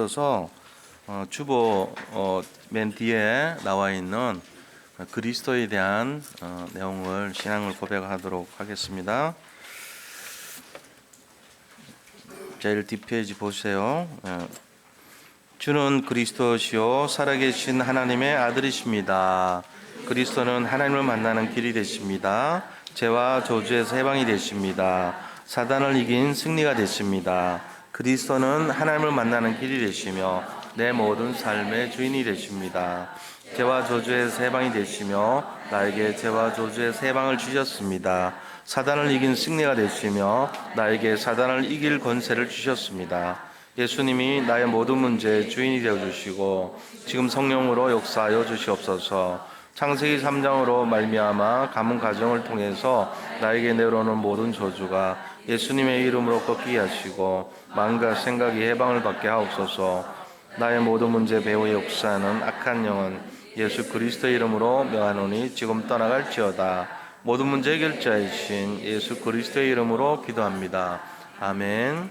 그래서 주보 맨 뒤에 나와 있는 그리스도에 대한 내용을 신앙을 고백하도록 하겠습니다. 제일 뒷페이지 보세요. 주는 그리스도시요 살아계신 하나님의 아들이십니다. 그리스도는 하나님을 만나는 길이 되십니다. 죄와 저주에서 해방이 되십니다. 사단을 이긴 승리가 되십니다. 그리스도는 하나님을 만나는 길이 되시며 내 모든 삶의 주인이 되십니다. 죄와 저주에서 해방이 되시며 나에게 죄와 저주에서 해방을 주셨습니다. 사단을 이긴 승리가 되시며 나에게 사단을 이길 권세를 주셨습니다. 예수님이 나의 모든 문제의 주인이 되어주시고 지금 성령으로 역사하여 주시옵소서. 창세기 3장으로 말미암아 가문 가정을 통해서 나에게 내려오는 모든 저주가 예수님의 이름으로 꺾이게 하시고 마음과 생각이 해방을 받게 하옵소서. 나의 모든 문제 배후에 역사하는 악한 영은 예수 그리스도의 이름으로 명하노니 지금 떠나갈지어다. 모든 문제 해결자이신 예수 그리스도의 이름으로 기도합니다. 아멘.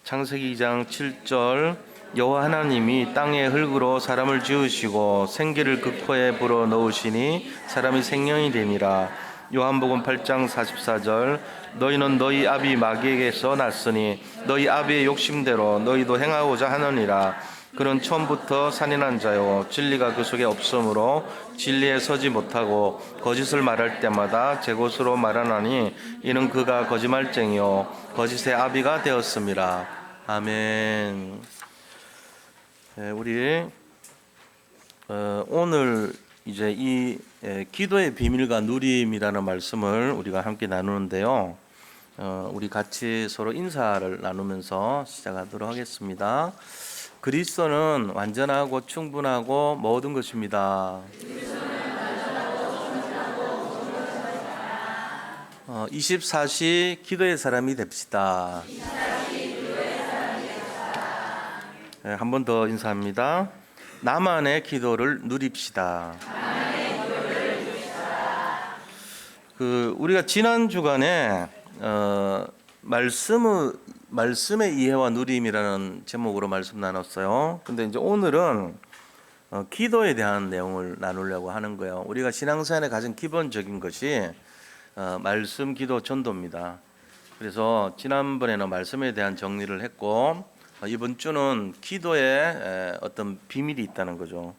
창세기 2장 7절 여호와 하나님이 땅의 흙으로 사람을 지으시고 생기를 그 코에 불어 넣으시니 사람이 생명이 되니라. 요한복음 8장 44절 너희는 너희 아비 마귀에게서 났으니 너희 아비의 욕심대로 너희도 행하고자 하느니라. 그는 처음부터 산인한 자요 진리가 그 속에 없으므로 진리에 서지 못하고 거짓을 말할 때마다 제 것으로 말하나니 이는 그가 거짓말쟁이요 거짓의 아비가 되었음이라. 아멘. 우리 오늘 이제 이 기도의 비밀과 누림이라는 말씀을 우리가 함께 나누는데요. 우리 같이 서로 인사를 나누면서 시작하도록 하겠습니다. 그리스도는 완전하고 충분하고 모든 것입니다. 24시 기도의 사람이 됩시다. 한 번 더 인사합니다. 나만의 기도를 누립시다. 우리가 지난 주간에 말씀의 이해와 누림이라는 제목으로 말씀 나눴어요. 근데 이제 오늘은 기도에 대한 내용을 나누려고 하는 거예요. 우리가 신앙생활에 가장 기본적인 것이 말씀, 기도, 전도입니다. 그래서 지난번에는 말씀에 대한 정리를 했고 이번 주는 기도에 어떤 비밀이 있다는 거죠.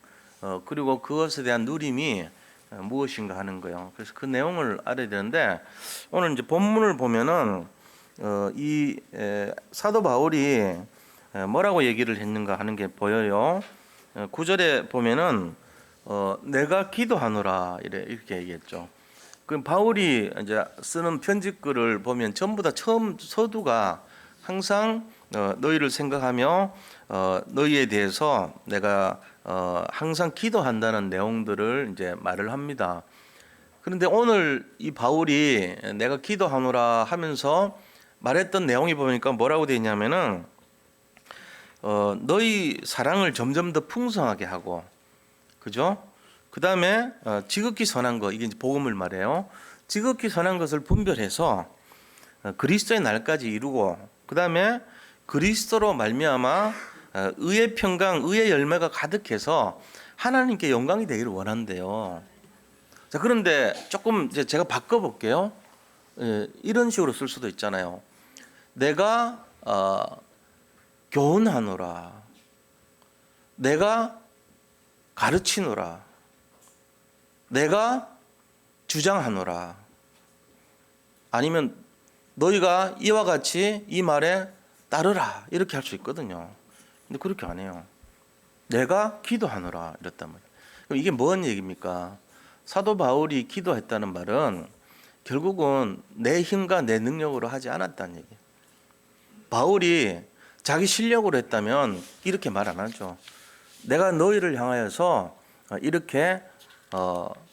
그리고 그것에 대한 누림이 무엇인가 하는 거예요. 그래서 그 내용을 알아야 되는데 오늘 이제 본문을 보면은 이 사도 바울이 뭐라고 얘기를 했는가 하는 게 보여요. 9절에 보면은 내가 기도하노라 이렇게 얘기했죠. 그 바울이 이제 쓰는 편지글을 보면 전부 다 처음 서두가 항상 너희를 생각하며 너희에 대해서 내가 항상 기도한다는 내용들을 이제 말을 합니다. 그런데 오늘 이 바울이 내가 기도하노라 하면서 말했던 내용이 보니까 뭐라고 되어 있냐면은 너희 사랑을 점점 더 풍성하게 하고, 그죠? 그 다음에 지극히 선한 것, 이게 이제 복음을 말해요. 지극히 선한 것을 분별해서 그리스도의 날까지 이루고, 그 다음에 그리스도로 말미암아 의의 평강, 의의 열매가 가득해서 하나님께 영광이 되기를 원한대요. 자, 그런데 조금 이제 제가 바꿔볼게요. 이런 식으로 쓸 수도 있잖아요. 내가 교훈하노라, 내가 가르치노라, 내가 주장하노라. 아니면 너희가 이와 같이 이 말에 따르라 이렇게 할 수 있거든요. 근데 그렇게 안 해요. 내가 기도하노라 이랬단 말이에요. 그럼 이게 뭔 얘기입니까? 사도 바울이 기도했다는 말은 결국은 내 힘과 내 능력으로 하지 않았다는 얘기예요. 바울이 자기 실력으로 했다면 이렇게 말 안 하죠. 내가 너희를 향하여서 이렇게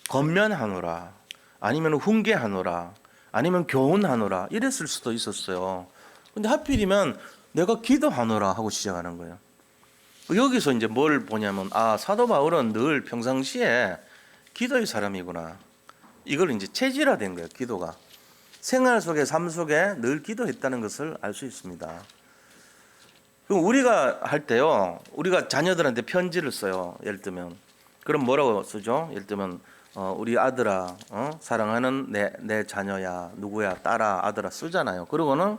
권면하노라, 아니면 훈계하노라, 아니면 교훈하노라 이랬을 수도 있었어요. 근데 하필이면 내가 기도하노라 하고 시작하는 거예요. 여기서 이제 뭘 보냐면 사도 바울은 늘 평상시에 기도의 사람이구나. 이걸 이제 체질화된 거예요. 기도가 생활 속에 삶 속에 늘 기도했다는 것을 알 수 있습니다. 그럼 우리가 할 때요, 우리가 자녀들한테 편지를 써요. 예를 들면 그럼 뭐라고 쓰죠? 예를 들면 우리 아들아, 사랑하는 내 자녀야, 누구야, 딸아, 아들아 쓰잖아요. 그러고는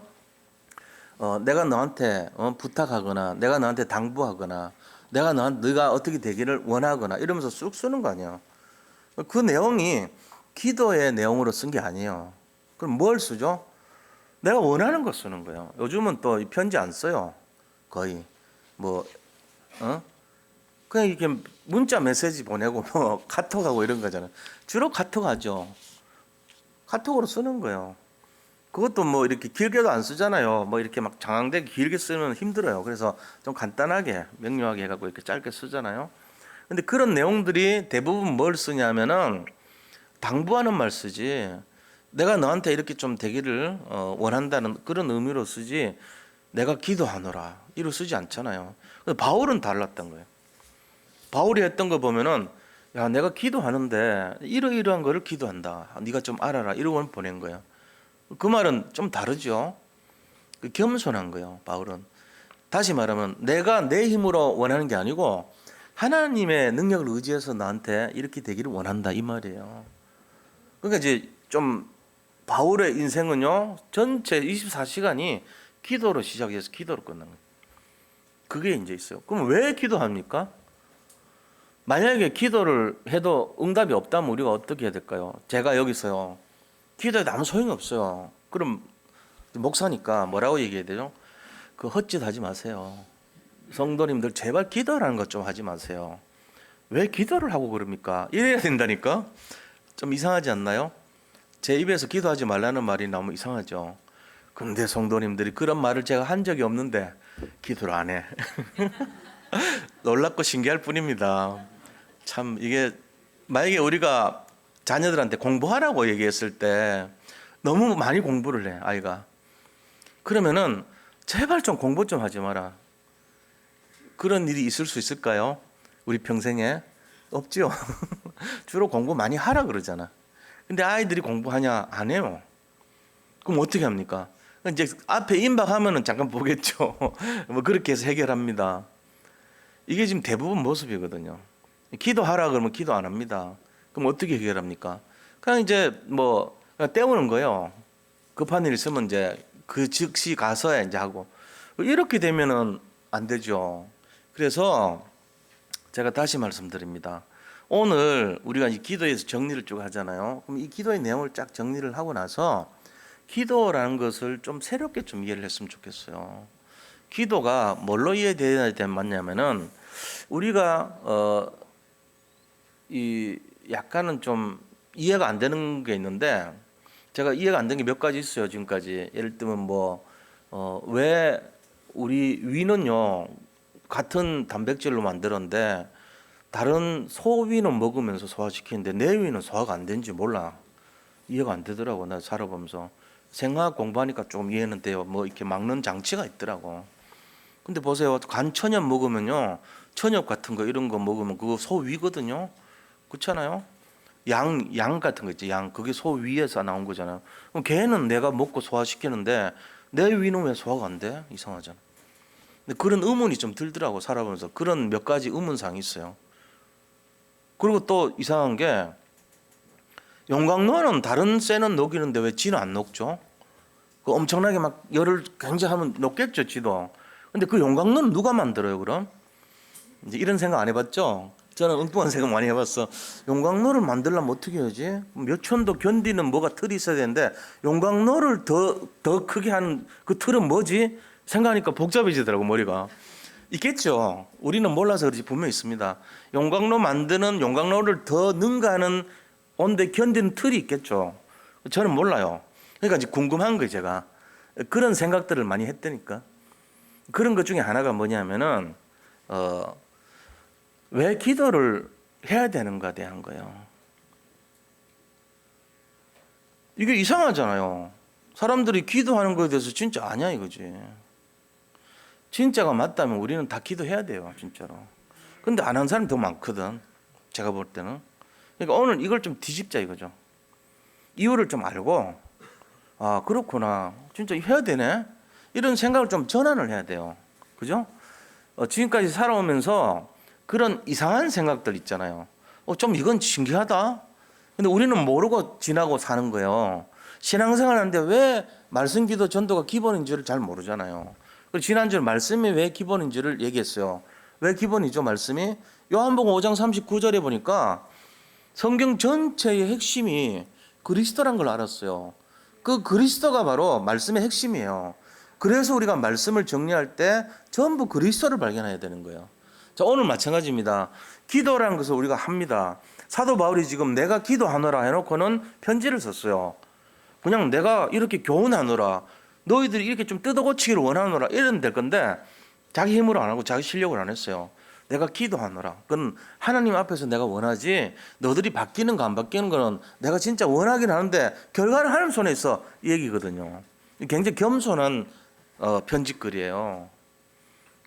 내가 너한테 부탁하거나, 내가 너한테 당부하거나, 네가 어떻게 되기를 원하거나 이러면서 쑥 쓰는 거 아니에요. 그 내용이 기도의 내용으로 쓴 게 아니에요. 그럼 뭘 쓰죠? 내가 원하는 거 쓰는 거예요. 요즘은 또 이 편지 안 써요. 거의 뭐 그냥 이렇게 문자 메시지 보내고 뭐 카톡하고 이런 거잖아요. 주로 카톡하죠. 카톡으로 쓰는 거예요. 그것도 뭐 이렇게 길게도 안 쓰잖아요. 뭐 이렇게 막 장황되게 길게 쓰면 힘들어요. 그래서 좀 간단하게 명료하게 해갖고 이렇게 짧게 쓰잖아요. 근데 그런 내용들이 대부분 뭘 쓰냐면은 당부하는 말 쓰지. 내가 너한테 이렇게 좀 되기를 원한다는 그런 의미로 쓰지. 내가 기도하노라 이로 쓰지 않잖아요. 근데 바울은 달랐던 거예요. 바울이 했던 거 보면은 야 내가 기도하는데 이러이러한 거를 기도한다. 네가 좀 알아라. 이러고 보낸 거예요. 그 말은 좀 다르죠. 겸손한 거예요. 바울은. 다시 말하면 내가 내 힘으로 원하는 게 아니고 하나님의 능력을 의지해서 나한테 이렇게 되기를 원한다 이 말이에요. 그러니까 이제 좀 바울의 인생은요 전체 24시간이 기도로 시작해서 기도로 끝난 거예요. 그게 이제 있어요. 그럼 왜 기도합니까? 만약에 기도를 해도 응답이 없다면 우리가 어떻게 해야 될까요? 제가 여기서요 기도해도 아무 소용이 없어요. 그럼 목사니까 뭐라고 얘기해야 되죠? 그 헛짓 하지 마세요. 성도님들 제발 기도라는 것 좀 하지 마세요. 왜 기도를 하고 그럽니까? 이래야 된다니까? 좀 이상하지 않나요? 제 입에서 기도하지 말라는 말이 너무 이상하죠. 근데 성도님들이 그런 말을 제가 한 적이 없는데 기도를 안 해. 놀랍고 신기할 뿐입니다. 참 이게 만약에 우리가 자녀들한테 공부하라고 얘기했을 때 너무 많이 공부를 해 아이가. 그러면은 제발 좀 공부 좀 하지 마라. 그런 일이 있을 수 있을까요? 우리 평생에 없죠. 주로 공부 많이 하라 그러잖아. 근데 아이들이 공부하냐? 안 해요. 그럼 어떻게 합니까? 이제 앞에 임박하면은 잠깐 보겠죠. 뭐 그렇게 해서 해결합니다. 이게 지금 대부분 모습이거든요. 기도하라 그러면 기도 안 합니다. 그럼 어떻게 해결합니까? 그냥 이제 뭐 그냥 때우는 거예요. 급한 일 있으면 이제 그 즉시 가서 이제 하고 이렇게 되면은 안 되죠. 그래서 제가 다시 말씀드립니다. 오늘 우리가 이 기도에서 정리를 쭉 하잖아요. 그럼 이 기도의 내용을 쫙 정리를 하고 나서 기도라는 것을 좀 새롭게 좀 이해를 했으면 좋겠어요. 기도가 뭘로 이해돼야 맞냐면은 우리가 이 약간은 좀 이해가 안 되는 게 있는데 제가 이해가 안 된 게 몇 가지 있어요 지금까지. 예를 들면 뭐 왜 우리 위는요 같은 단백질로 만들었는데 다른 소위는 먹으면서 소화시키는데 내 위는 소화가 안 되는지 몰라. 이해가 안 되더라고. 나 살아보면서 생화학 공부하니까 조금 이해는 돼요. 뭐 이렇게 막는 장치가 있더라고. 근데 보세요. 간천엽 먹으면요 천엽 같은 거 이런 거 먹으면 그거 소위거든요. 그렇잖아요. 양 같은 거 있지. 양 그게 소 위에서 나온 거잖아요. 그럼 걔는 내가 먹고 소화시키는데 내 위는 왜 소화가 안 돼? 이상하잖아. 근데 그런 의문이 좀 들더라고 살아보면서. 그런 몇 가지 의문사항이 있어요. 그리고 또 이상한 게 용광로는 다른 쇠는 녹이는데 왜 지는 안 녹죠? 그 엄청나게 막 열을 굉장하면 녹겠죠 지도. 근데 그 용광로는 누가 만들어요 그럼? 이제 이런 생각 안 해봤죠? 저는 엉뚱한 생각 많이 해봤어. 용광로를 만들려면 어떻게 해야지? 몇 천도 견디는 뭐가 틀이 있어야 되는데 용광로를 더 크게 하는 그 틀은 뭐지? 생각하니까 복잡해지더라고 머리가. 있겠죠. 우리는 몰라서 그렇지 분명히 있습니다. 용광로 만드는 용광로를 더 능가하는 온데 견디는 틀이 있겠죠. 저는 몰라요. 그러니까 이제 궁금한 거예요 제가. 그런 생각들을 많이 했다니까. 그런 것 중에 하나가 뭐냐면은 왜 기도를 해야 되는가에 대한 거예요. 이게 이상하잖아요. 사람들이 기도하는 거에 대해서 진짜 아냐 이거지. 진짜가 맞다면 우리는 다 기도해야 돼요 진짜로. 근데 안 하는 사람이 더 많거든 제가 볼 때는. 그러니까 오늘 이걸 좀 뒤집자 이거죠. 이유를 좀 알고 그렇구나 진짜 해야 되네 이런 생각을 좀 전환을 해야 돼요. 그죠? 지금까지 살아오면서 그런 이상한 생각들 있잖아요. 좀 이건 신기하다. 근데 우리는 모르고 지나고 사는 거예요. 신앙생활 하는데 왜 말씀, 기도, 전도가 기본인지를 잘 모르잖아요. 그리고 지난주에 말씀이 왜 기본인지를 얘기했어요. 왜 기본이죠, 말씀이? 요한복음 5장 39절에 보니까 성경 전체의 핵심이 그리스도란 걸 알았어요. 그 그리스도가 바로 말씀의 핵심이에요. 그래서 우리가 말씀을 정리할 때 전부 그리스도를 발견해야 되는 거예요. 자, 오늘 마찬가지입니다. 기도라는 것을 우리가 합니다. 사도 바울이 지금 내가 기도하노라 해놓고는 편지를 썼어요. 그냥 내가 이렇게 교훈하노라, 너희들이 이렇게 좀 뜯어고치기를 원하노라 이러면 될 건데 자기 힘으로 안 하고 자기 실력으로 안 했어요. 내가 기도하노라. 그건 하나님 앞에서 내가 원하지, 너들이 바뀌는 거 안 바뀌는 거는 내가 진짜 원하긴 하는데 결과는 하나님 손에 있어, 이 얘기거든요. 굉장히 겸손한 편지글이에요.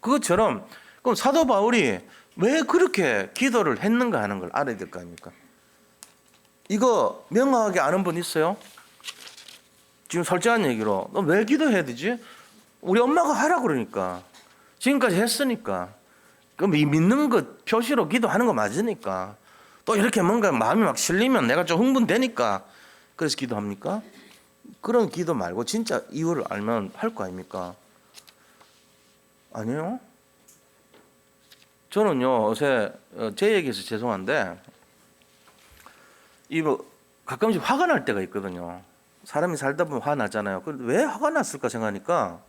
그것처럼 그럼 사도 바울이 왜 그렇게 기도를 했는가 하는 걸 알아야 될 거 아닙니까? 이거 명확하게 아는 분 있어요? 지금 솔직한 얘기로 너 왜 기도해야 되지? 우리 엄마가 하라 그러니까, 지금까지 했으니까, 그럼 이 믿는 것 표시로 기도하는 거 맞으니까, 또 이렇게 뭔가 마음이 막 실리면 내가 좀 흥분되니까 그래서 기도합니까? 그런 기도 말고 진짜 이유를 알면 할 거 아닙니까? 아니에요? 저는요, 요새 제 얘기해서 죄송한데 이거 가끔씩 화가 날 때가 있거든요. 사람이 살다 보면 화 나잖아요. 그런데 왜 화가 났을까 생각하니까,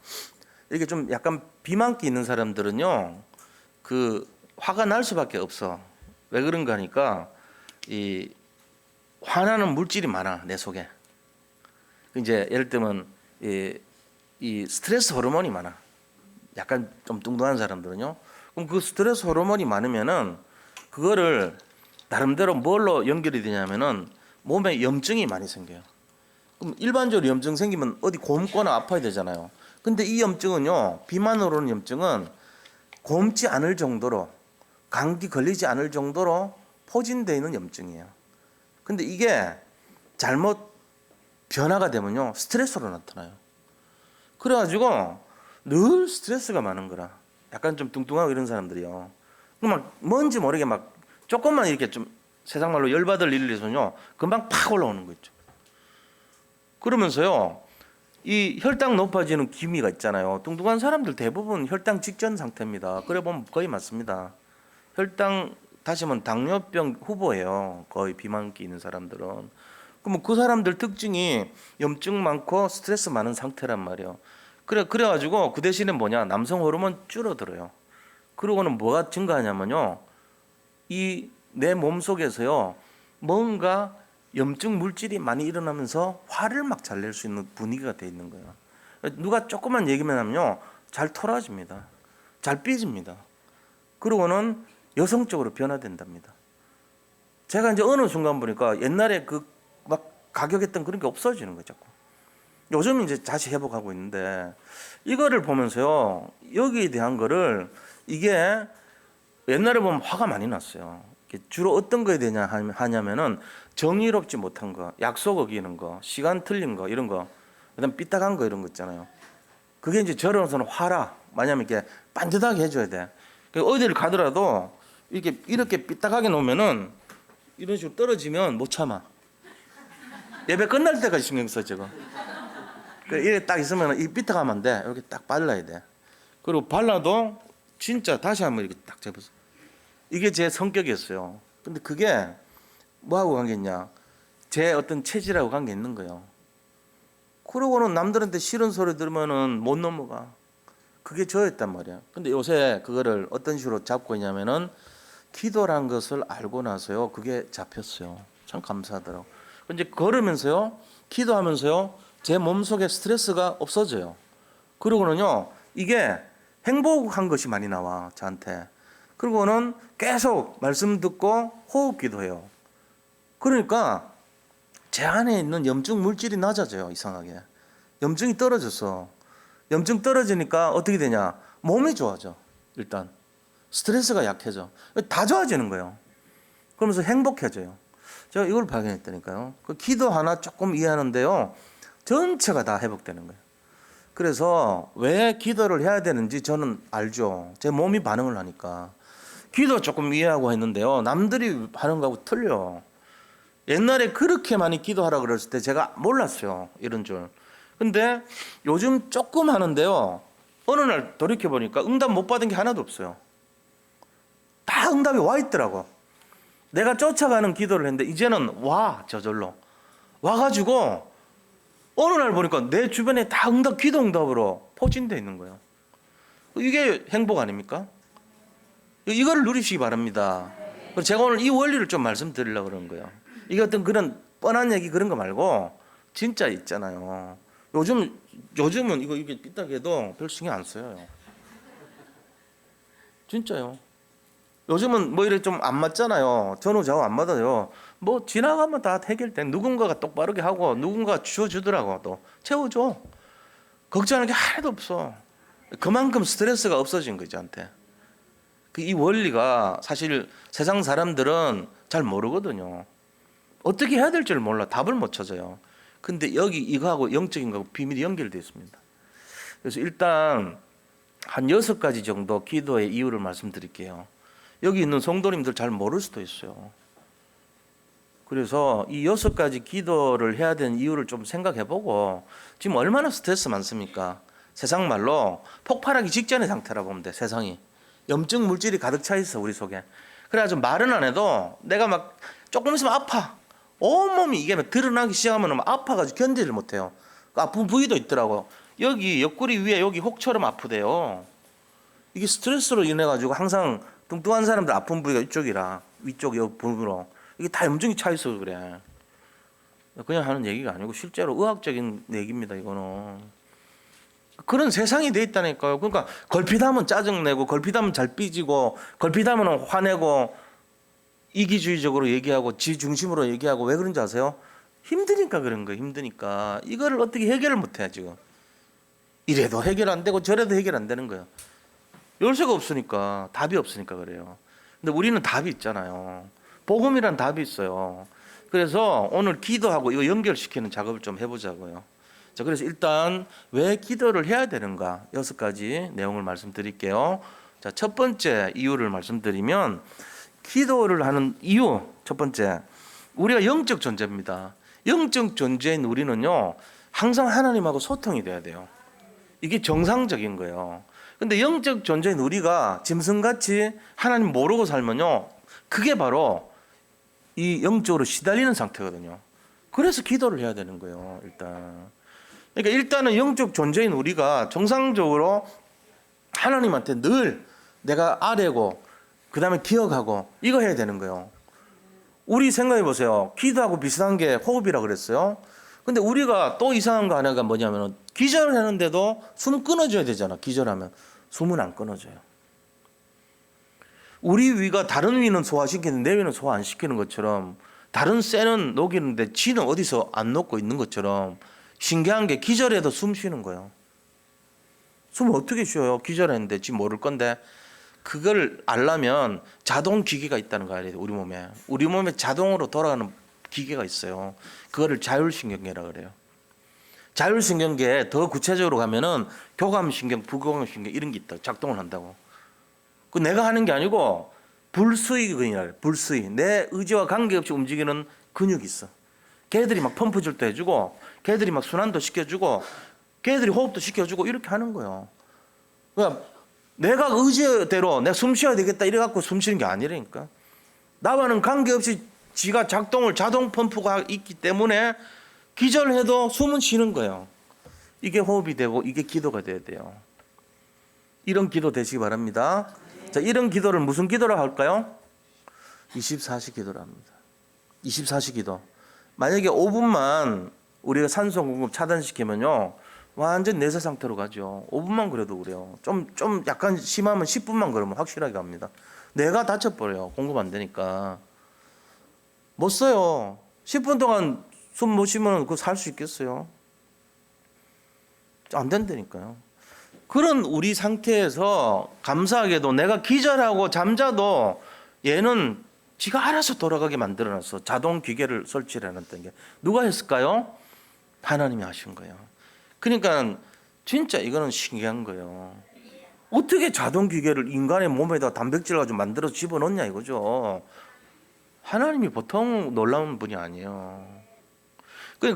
이렇게 좀 약간 비만기 있는 사람들은요, 그 화가 날 수밖에 없어. 왜 그런가 하니까 이 화나는 물질이 많아, 내 속에. 이제 예를 들면 이 스트레스 호르몬이 많아. 약간 좀 뚱뚱한 사람들은요. 그럼 그 스트레스 호르몬이 많으면은 그거를 나름대로 뭘로 연결이 되냐면은 몸에 염증이 많이 생겨요. 그럼 일반적으로 염증 생기면 어디 곪거나 아파야 되잖아요. 근데 이 염증은요, 비만으로 오는 염증은 곪지 않을 정도로, 감기 걸리지 않을 정도로 포진되어 있는 염증이에요. 근데 이게 잘못 변화가 되면요, 스트레스로 나타나요. 그래가지고 늘 스트레스가 많은 거라. 약간 좀 뚱뚱하고 이런 사람들이요. 막 뭔지 모르게 막 조금만 이렇게 좀 세상 말로 열받을 일을 해서요, 금방 팍 올라오는 거 있죠. 그러면서요, 이 혈당 높아지는 기미가 있잖아요. 뚱뚱한 사람들 대부분 혈당 직전 상태입니다. 그래 보면 거의 맞습니다. 혈당, 다시 말하면 당뇨병 후보예요. 거의 비만기 있는 사람들은. 그러면 그 사람들 특징이 염증 많고 스트레스 많은 상태란 말이에요. 그래가지고 그 대신에 뭐냐, 남성 호르몬 줄어들어요. 그러고는 뭐가 증가하냐면요, 이 내 몸 속에서요, 뭔가 염증 물질이 많이 일어나면서 화를 막 잘 낼 수 있는 분위기가 돼 있는 거예요. 누가 조금만 얘기만 하면요, 잘 토라집니다. 잘 삐집니다. 그러고는 여성적으로 변화된답니다. 제가 이제 어느 순간 보니까 옛날에 그 막 가격했던 그런 게 없어지는 거죠. 자꾸. 요즘 이제 다시 회복하고 있는데, 이거를 보면서요, 여기에 대한 거를, 이게 옛날에 보면 화가 많이 났어요. 주로 어떤 거에 대냐 하냐면은 정의롭지 못한 거, 약속 어기는 거, 시간 틀린 거, 이런 거, 그다음 삐딱한 거, 이런 거 있잖아요. 그게 이제 저로서는 화라. 왜냐면 이렇게 반듯하게 해줘야 돼. 어디를 가더라도 이렇게 삐딱하게 놓으면은 이런 식으로 떨어지면 못 참아. 예배 끝날 때까지 신경 써 지금. 이렇게 딱 있으면 이 삐딱하면 안 돼. 이렇게 딱 발라야 돼. 그리고 발라도 진짜 다시 한번 이렇게 딱 잡아서. 이게 제 성격이었어요. 근데 그게 뭐하고 관계 있냐? 제 어떤 체질하고 관계 있는 거예요. 그러고는 남들한테 싫은 소리 들으면은 못 넘어가. 그게 저였단 말이야. 근데 요새 그거를 어떤 식으로 잡고 있냐면은, 기도란 것을 알고 나서요, 그게 잡혔어요. 참 감사하더라고. 이제 걸으면서요, 기도하면서요, 제 몸속에 스트레스가 없어져요. 그러고는요, 이게 행복한 것이 많이 나와, 저한테. 그리고는 계속 말씀 듣고 호흡 기도해요. 그러니까 제 안에 있는 염증 물질이 낮아져요. 이상하게 염증이 떨어졌어. 염증 떨어지니까 어떻게 되냐, 몸이 좋아져. 일단 스트레스가 약해져. 다 좋아지는 거예요. 그러면서 행복해져요. 제가 이걸 발견했다니까요. 그 기도 하나 조금 이해하는데요, 전체가 다 회복되는 거예요. 그래서 왜 기도를 해야 되는지 저는 알죠. 제 몸이 반응을 하니까. 기도 조금 이해하고 했는데요. 남들이 하는 거하고 틀려. 옛날에 그렇게 많이 기도하라 그랬을 때 제가 몰랐어요. 이런 줄. 근데 요즘 조금 하는데요. 어느 날 돌이켜보니까 응답 못 받은 게 하나도 없어요. 다 응답이 와 있더라고. 내가 쫓아가는 기도를 했는데 이제는 와, 저절로. 와가지고 어느 날 보니까 내 주변에 다 기도 응답으로 포진되어 있는 거예요. 이게 행복 아닙니까? 이거를 누리시기 바랍니다. 제가 오늘 이 원리를 좀 말씀드리려고 그런 거예요. 이게 어떤 그런 뻔한 얘기 그런 거 말고 진짜 있잖아요. 요즘은 이게 있다고 해도 별 신경 안 써요. 진짜요. 요즘은 뭐 이렇게 좀 안 맞잖아요. 전후 좌우 안 맞아요. 뭐 지나가면 다 해결돼. 누군가가 똑바르게 하고 누군가가 주워주더라고. 또 채워줘. 걱정하는 게 하나도 없어. 그만큼 스트레스가 없어진 거죠, 저한테. 이 원리가 사실 세상 사람들은 잘 모르거든요. 어떻게 해야 될 줄 몰라. 답을 못 찾아요. 근데 여기 이거하고 영적인 거하고 비밀이 연결되어 있습니다. 그래서 일단 한 6가지 정도 기도의 이유를 말씀드릴게요. 여기 있는 성도님들 잘 모를 수도 있어요. 그래서 이 6가지 기도를 해야 되는 이유를 좀 생각해보고 지금 얼마나 스트레스 많습니까? 세상 말로 폭발하기 직전의 상태라 보면 돼. 세상이. 염증 물질이 가득 차 있어 우리 속에. 그래가지고 말은 안 해도 내가 막 조금 있으면 아파. 온몸이 이게 막 드러나기 시작하면 아파가지고 견디질 못해요. 아픈 부위도 있더라고. 여기 옆구리 위에 여기 혹처럼 아프대요. 이게 스트레스로 인해 가지고 항상 뚱뚱한 사람들 아픈 부위가 이쪽이라 위쪽 옆 부분으로 이게 다 염증이 차 있어서 그래. 그냥 하는 얘기가 아니고 실제로 의학적인 얘기입니다. 이거는 그런 세상이 돼 있다니까요. 그러니까 걸핏하면 짜증내고 걸핏하면 잘 삐지고 걸핏하면 화내고 이기주의적으로 얘기하고 지 중심으로 얘기하고 왜 그런지 아세요? 힘드니까 그런 거예요. 힘드니까 이거를 어떻게 해결을 못해 지금. 이래도 해결 안 되고 저래도 해결 안 되는 거예요. 열쇠가 없으니까 답이 없으니까 그래요. 근데 우리는 답이 있잖아요. 복음이란 답이 있어요. 그래서 오늘 기도하고 이거 연결시키는 작업을 좀 해보자고요. 자, 그래서 일단 왜 기도를 해야 되는가 6가지 내용을 말씀드릴게요. 자, 첫 번째 이유를 말씀드리면 기도를 하는 이유 첫 번째, 우리가 영적 존재입니다. 영적 존재인 우리는요 항상 하나님하고 소통이 돼야 돼요. 이게 정상적인 거예요. 근데 영적 존재인 우리가 짐승같이 하나님 모르고 살면요 그게 바로 이 영적으로 시달리는 상태거든요. 그래서 기도를 해야 되는 거예요. 그러니까 일단은 영적 존재인 우리가 정상적으로 하나님한테 늘 내가 아뢰고 그 다음에 기억하고 이거 해야 되는 거예요. 우리 생각해 보세요. 기도하고 비슷한 게 호흡이라 그랬어요. 근데 우리가 또 이상한 거 하나가 뭐냐면 기절을 하는데도 숨 끊어줘야 되잖아. 기절하면 숨은 안 끊어져요. 우리 위가 다른 위는 소화시키는데 내 위는 소화 안 시키는 것처럼 다른 쇠는 녹이는데 쥐는 어디서 안 녹고 있는 것처럼 신기한 게 기절해도 숨 쉬는 거예요. 숨을 어떻게 쉬어요? 기절했는데 쥐 모를 건데 그걸 알려면 자동 기계가 있다는 거 알아야 돼요. 우리 몸에 자동으로 돌아가는 기계가 있어요. 그거를 자율신경계라 그래요. 자율신경계에 더 구체적으로 가면은 교감신경, 부교감신경 이런 게 있다. 작동을 한다고. 그 내가 하는 게 아니고 불수의근이라 그래요. 불수의. 내 의지와 관계없이 움직이는 근육이 있어. 걔들이 막 펌프 줄 때 해주고 걔들이 막 순환도 시켜주고 걔들이 호흡도 시켜주고 이렇게 하는 거예요. 그러니까 내가 의지대로 내가 숨 쉬어야 되겠다 이래 갖고 숨 쉬는 게 아니라니까. 나와는 관계없이 지가 자동 펌프가 있기 때문에 기절해도 숨은 쉬는 거예요. 이게 호흡이 되고 이게 기도가 돼야 돼요. 이런 기도 되시기 바랍니다. 자, 이런 기도를 무슨 기도라 할까요? 24시 기도라 합니다. 24시 기도. 만약에 5분만 우리가 산소 공급 차단시키면요 완전 내세 상태로 가죠. 5분만 그래도 그래요. 좀 약간 심하면 10분만 그러면 확실하게 갑니다. 내가 다쳐버려요. 공급 안 되니까. 못 써요. 10분 동안 숨 못 쉬면 그거 살 수 있겠어요? 안 된다니까요. 그런 우리 상태에서 감사하게도 내가 기절하고 잠자도 얘는 지가 알아서 돌아가게 만들어놨어. 자동 기계를 설치를 해놨던 게. 누가 했을까요? 하나님이 하신 거예요. 그러니까 진짜 이거는 신기한 거예요. 어떻게 자동 기계를 인간의 몸에다 단백질 가지고 만들어서 집어넣냐 이거죠. 하나님이 보통 놀라운 분이 아니에요.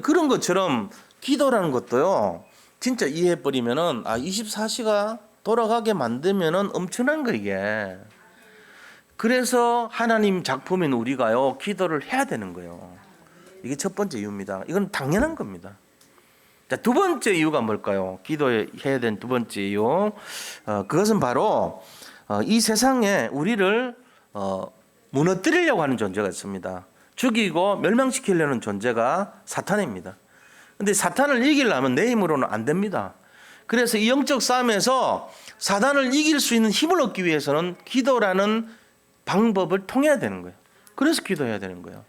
그런 것처럼 기도라는 것도요. 진짜 이해해버리면은 24시가 돌아가게 만들면은 엄청난 거 이게. 그래서 하나님 작품인 우리가요 기도를 해야 되는 거예요. 이게 첫 번째 이유입니다. 이건 당연한 겁니다. 자, 두 번째 이유가 뭘까요? 기도해야 된 두 번째 이유. 그것은 바로 이 세상에 우리를 무너뜨리려고 하는 존재가 있습니다. 죽이고 멸망시키려는 존재가 사탄입니다. 근데 사탄을 이기려면 내 힘으로는 안 됩니다. 그래서 이 영적 싸움에서 사탄을 이길 수 있는 힘을 얻기 위해서는 기도라는 방법을 통해야 되는 거예요. 그래서 기도해야 되는 거예요.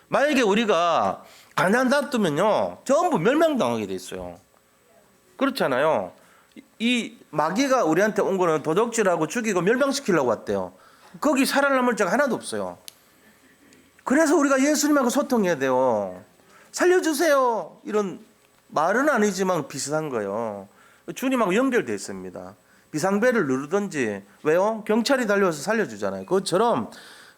만약에 우리가 가난 다투면요 전부 멸망당하게 돼 있어요. 그렇잖아요. 이 마귀가 우리한테 온 거는 도적질하고 죽이고 멸망시키려고 왔대요. 거기 살아남을 자가 하나도 없어요. 그래서 우리가 예수님하고 소통해야 돼요. 살려주세요 이런 말은 아니지만 비슷한 거예요. 주님하고 연결되어 있습니다. 비상벨을 누르든지. 왜요? 경찰이 달려와서 살려주잖아요. 그것처럼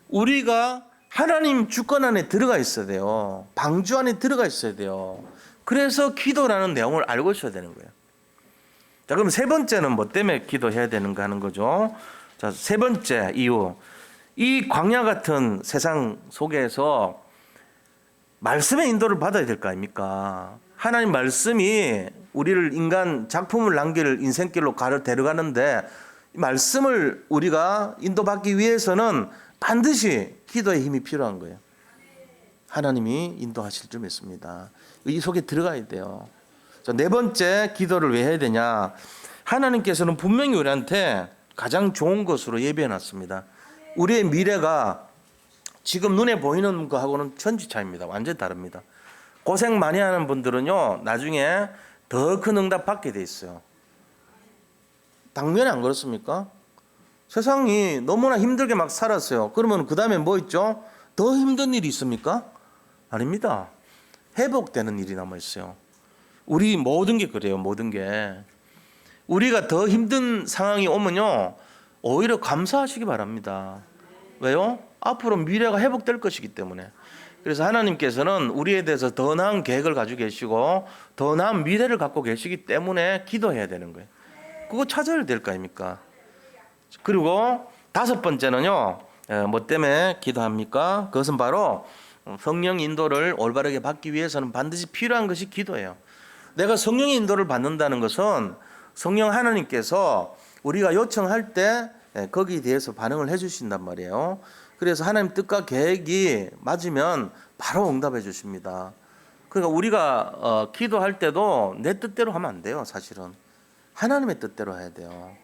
우리가 하나님 주권 안에 들어가 있어야 돼요. 방주 안에 들어가 있어야 돼요. 그래서 기도라는 내용을 알고 있어야 되는 거예요. 자, 그럼 세 번째는 뭐 때문에 기도해야 되는가 하는 거죠. 자, 세 번째 이유. 이 광야 같은 세상 속에서 말씀의 인도를 받아야 될 거 아닙니까? 하나님 말씀이 우리를 인간 작품을 남길 인생길로 데려가는데 말씀을 우리가 인도받기 위해서는 반드시 기도의 힘이 필요한 거예요. 하나님이 인도하실 줄 믿습니다. 이 속에 들어가야 돼요. 자, 네 번째 기도를 왜 해야 되냐? 하나님께서는 분명히 우리한테 가장 좋은 것으로 예비해 놨습니다. 우리의 미래가 지금 눈에 보이는 거하고는 천지차이입니다. 완전히 다릅니다. 고생 많이 하는 분들은요 나중에 더 큰 응답 받게 돼 있어요. 당연히 안 그렇습니까? 세상이 너무나 힘들게 막 살았어요. 그러면 그 다음에 뭐 있죠? 더 힘든 일이 있습니까? 아닙니다. 회복되는 일이 남아 있어요. 우리 모든 게 그래요. 모든 게. 우리가 더 힘든 상황이 오면요 오히려 감사하시기 바랍니다. 왜요? 앞으로 미래가 회복될 것이기 때문에. 그래서 하나님께서는 우리에 대해서 더 나은 계획을 가지고 계시고 더 나은 미래를 갖고 계시기 때문에 기도해야 되는 거예요. 그거 찾아야 될 거 아닙니까? 그리고 다섯 번째는요 뭐 때문에 기도합니까? 그것은 바로 성령 인도를 올바르게 받기 위해서는 반드시 필요한 것이 기도예요. 내가 성령의 인도를 받는다는 것은 성령 하나님께서 우리가 요청할 때 거기에 대해서 반응을 해 주신단 말이에요. 그래서 하나님 뜻과 계획이 맞으면 바로 응답해 주십니다. 그러니까 우리가 기도할 때도 내 뜻대로 하면 안 돼요. 사실은 하나님의 뜻대로 해야 돼요.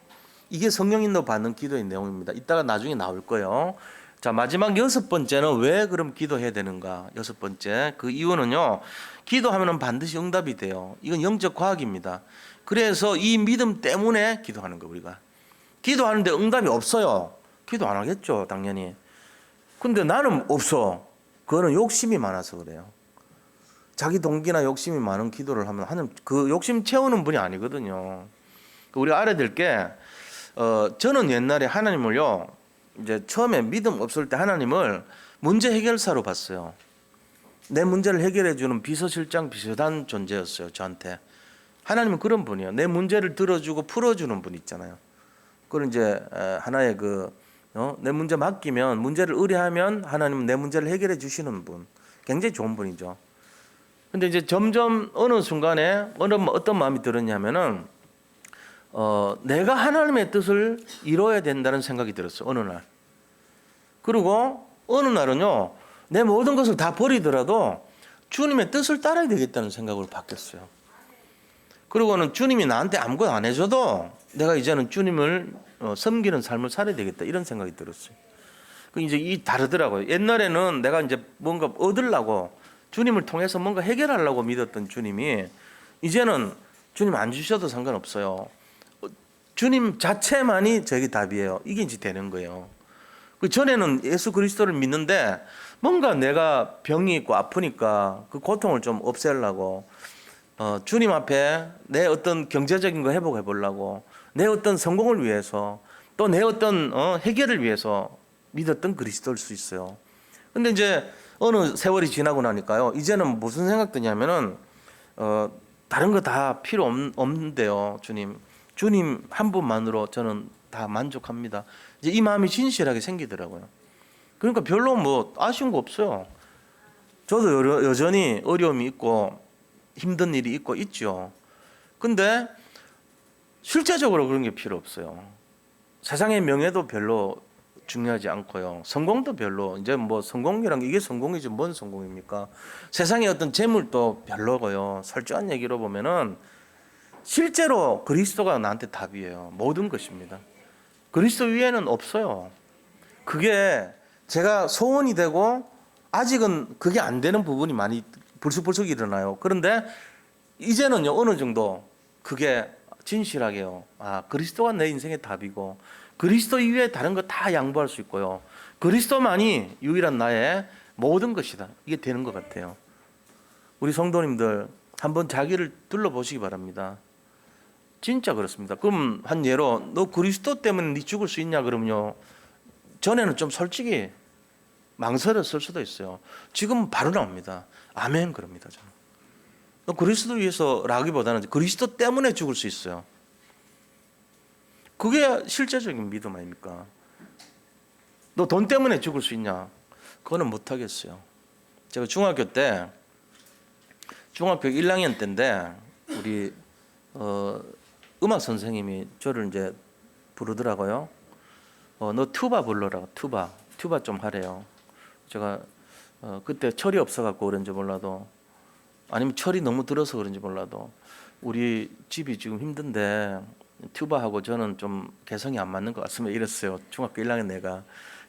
이게 성령 인도 받는 기도의 내용입니다. 이따가 나중에 나올 거예요. 자, 마지막 여섯 번째는 왜 그럼 기도해야 되는가? 여섯 번째 그 이유는요 기도하면 반드시 응답이 돼요. 이건 영적 과학입니다. 그래서 이 믿음 때문에 기도하는 거예요. 우리가 기도하는데 응답이 없어요. 기도 안 하겠죠 당연히. 근데 나는 없어. 그거는 욕심이 많아서 그래요. 자기 동기나 욕심이 많은 기도를 하면 하나님 그 욕심 채우는 분이 아니거든요. 우리가 알아야 될 게 저는 옛날에 하나님을요 이제 처음에 믿음 없을 때 하나님을 문제 해결사로 봤어요. 내 문제를 해결해 주는 비서실장 비슷한 존재였어요. 저한테. 하나님은 그런 분이에요. 내 문제를 들어주고 풀어주는 분 있잖아요. 그런 이제 하나의 내 문제 맡기면 문제를 의뢰하면 하나님은 내 문제를 해결해 주시는 분. 굉장히 좋은 분이죠. 근데 이제 점점 어느 순간에 어떤 마음이 들었냐면은 내가 하나님의 뜻을 이루어야 된다는 생각이 들었어요. 어느 날. 그리고 어느 날은요 내 모든 것을 다 버리더라도 주님의 뜻을 따라야 되겠다는 생각으로 바뀌었어요. 그리고는 주님이 나한테 아무것도 안 해줘도 내가 이제는 주님을 섬기는 삶을 살아야 되겠다 이런 생각이 들었어요. 이제 이 다르더라고요. 옛날에는 내가 이제 뭔가 얻으려고 주님을 통해서 뭔가 해결하려고 믿었던 주님이 이제는 주님 안 주셔도 상관없어요. 주님 자체만이 저에게 답이에요. 이게 이제 되는 거예요. 그 전에는 예수 그리스도를 믿는데 뭔가 내가 병이 있고 아프니까 그 고통을 좀 없애려고 주님 앞에 내 어떤 경제적인 거 회복해 보려고, 내 어떤 성공을 위해서, 또 내 어떤 해결을 위해서 믿었던 그리스도일 수 있어요. 근데 이제 어느 세월이 지나고 나니까요, 이제는 무슨 생각 드냐면은 다른 거 다 필요 없는데요. 주님 한 분만으로 저는 다 만족합니다. 이제 이 마음이 진실하게 생기더라고요. 그러니까 별로 뭐 아쉬운 거 없어요. 저도 여전히 어려움이 있고 힘든 일이 있고 있죠. 근데 실제적으로 그런 게 필요 없어요. 세상의 명예도 별로 중요하지 않고요. 성공도 별로, 이제 뭐 성공이란 게 이게 성공이지 뭔 성공입니까? 세상의 어떤 재물도 별로고요. 솔직한 얘기로 보면은 실제로 그리스도가 나한테 답이에요. 모든 것입니다. 그리스도 위에는 없어요. 그게 제가 소원이 되고 아직은 그게 안 되는 부분이 많이 불쑥불쑥 일어나요. 그런데 이제는요, 어느 정도 그게 진실하게요. 그리스도가 내 인생의 답이고 그리스도 이외에 다른 거 다 양보할 수 있고요. 그리스도만이 유일한 나의 모든 것이다. 이게 되는 것 같아요. 우리 성도님들 한번 자기를 둘러보시기 바랍니다. 진짜 그렇습니다. 그럼 한 예로 너 그리스도 때문에 네 죽을 수 있냐 그러면요. 전에는 좀 솔직히 망설였을 수도 있어요. 지금 바로 나옵니다. 아멘 그럽니다. 저는. 너 그리스도 위해서라기보다는 그리스도 때문에 죽을 수 있어요. 그게 실제적인 믿음 아닙니까? 너 돈 때문에 죽을 수 있냐? 그거는 못하겠어요. 제가 중학교 1학년 때인데 우리 음악 선생님이 저를 이제 부르더라고요. 너 튜바 불러라. 튜바 좀 하래요. 제가 그때 철이 없어갖고 그런지 몰라도, 아니면 철이 너무 들어서 그런지 몰라도, 우리 집이 지금 힘든데 튜바하고 저는 좀 개성이 안 맞는 것 같습니다. 이랬어요. 중학교 1학년 내가.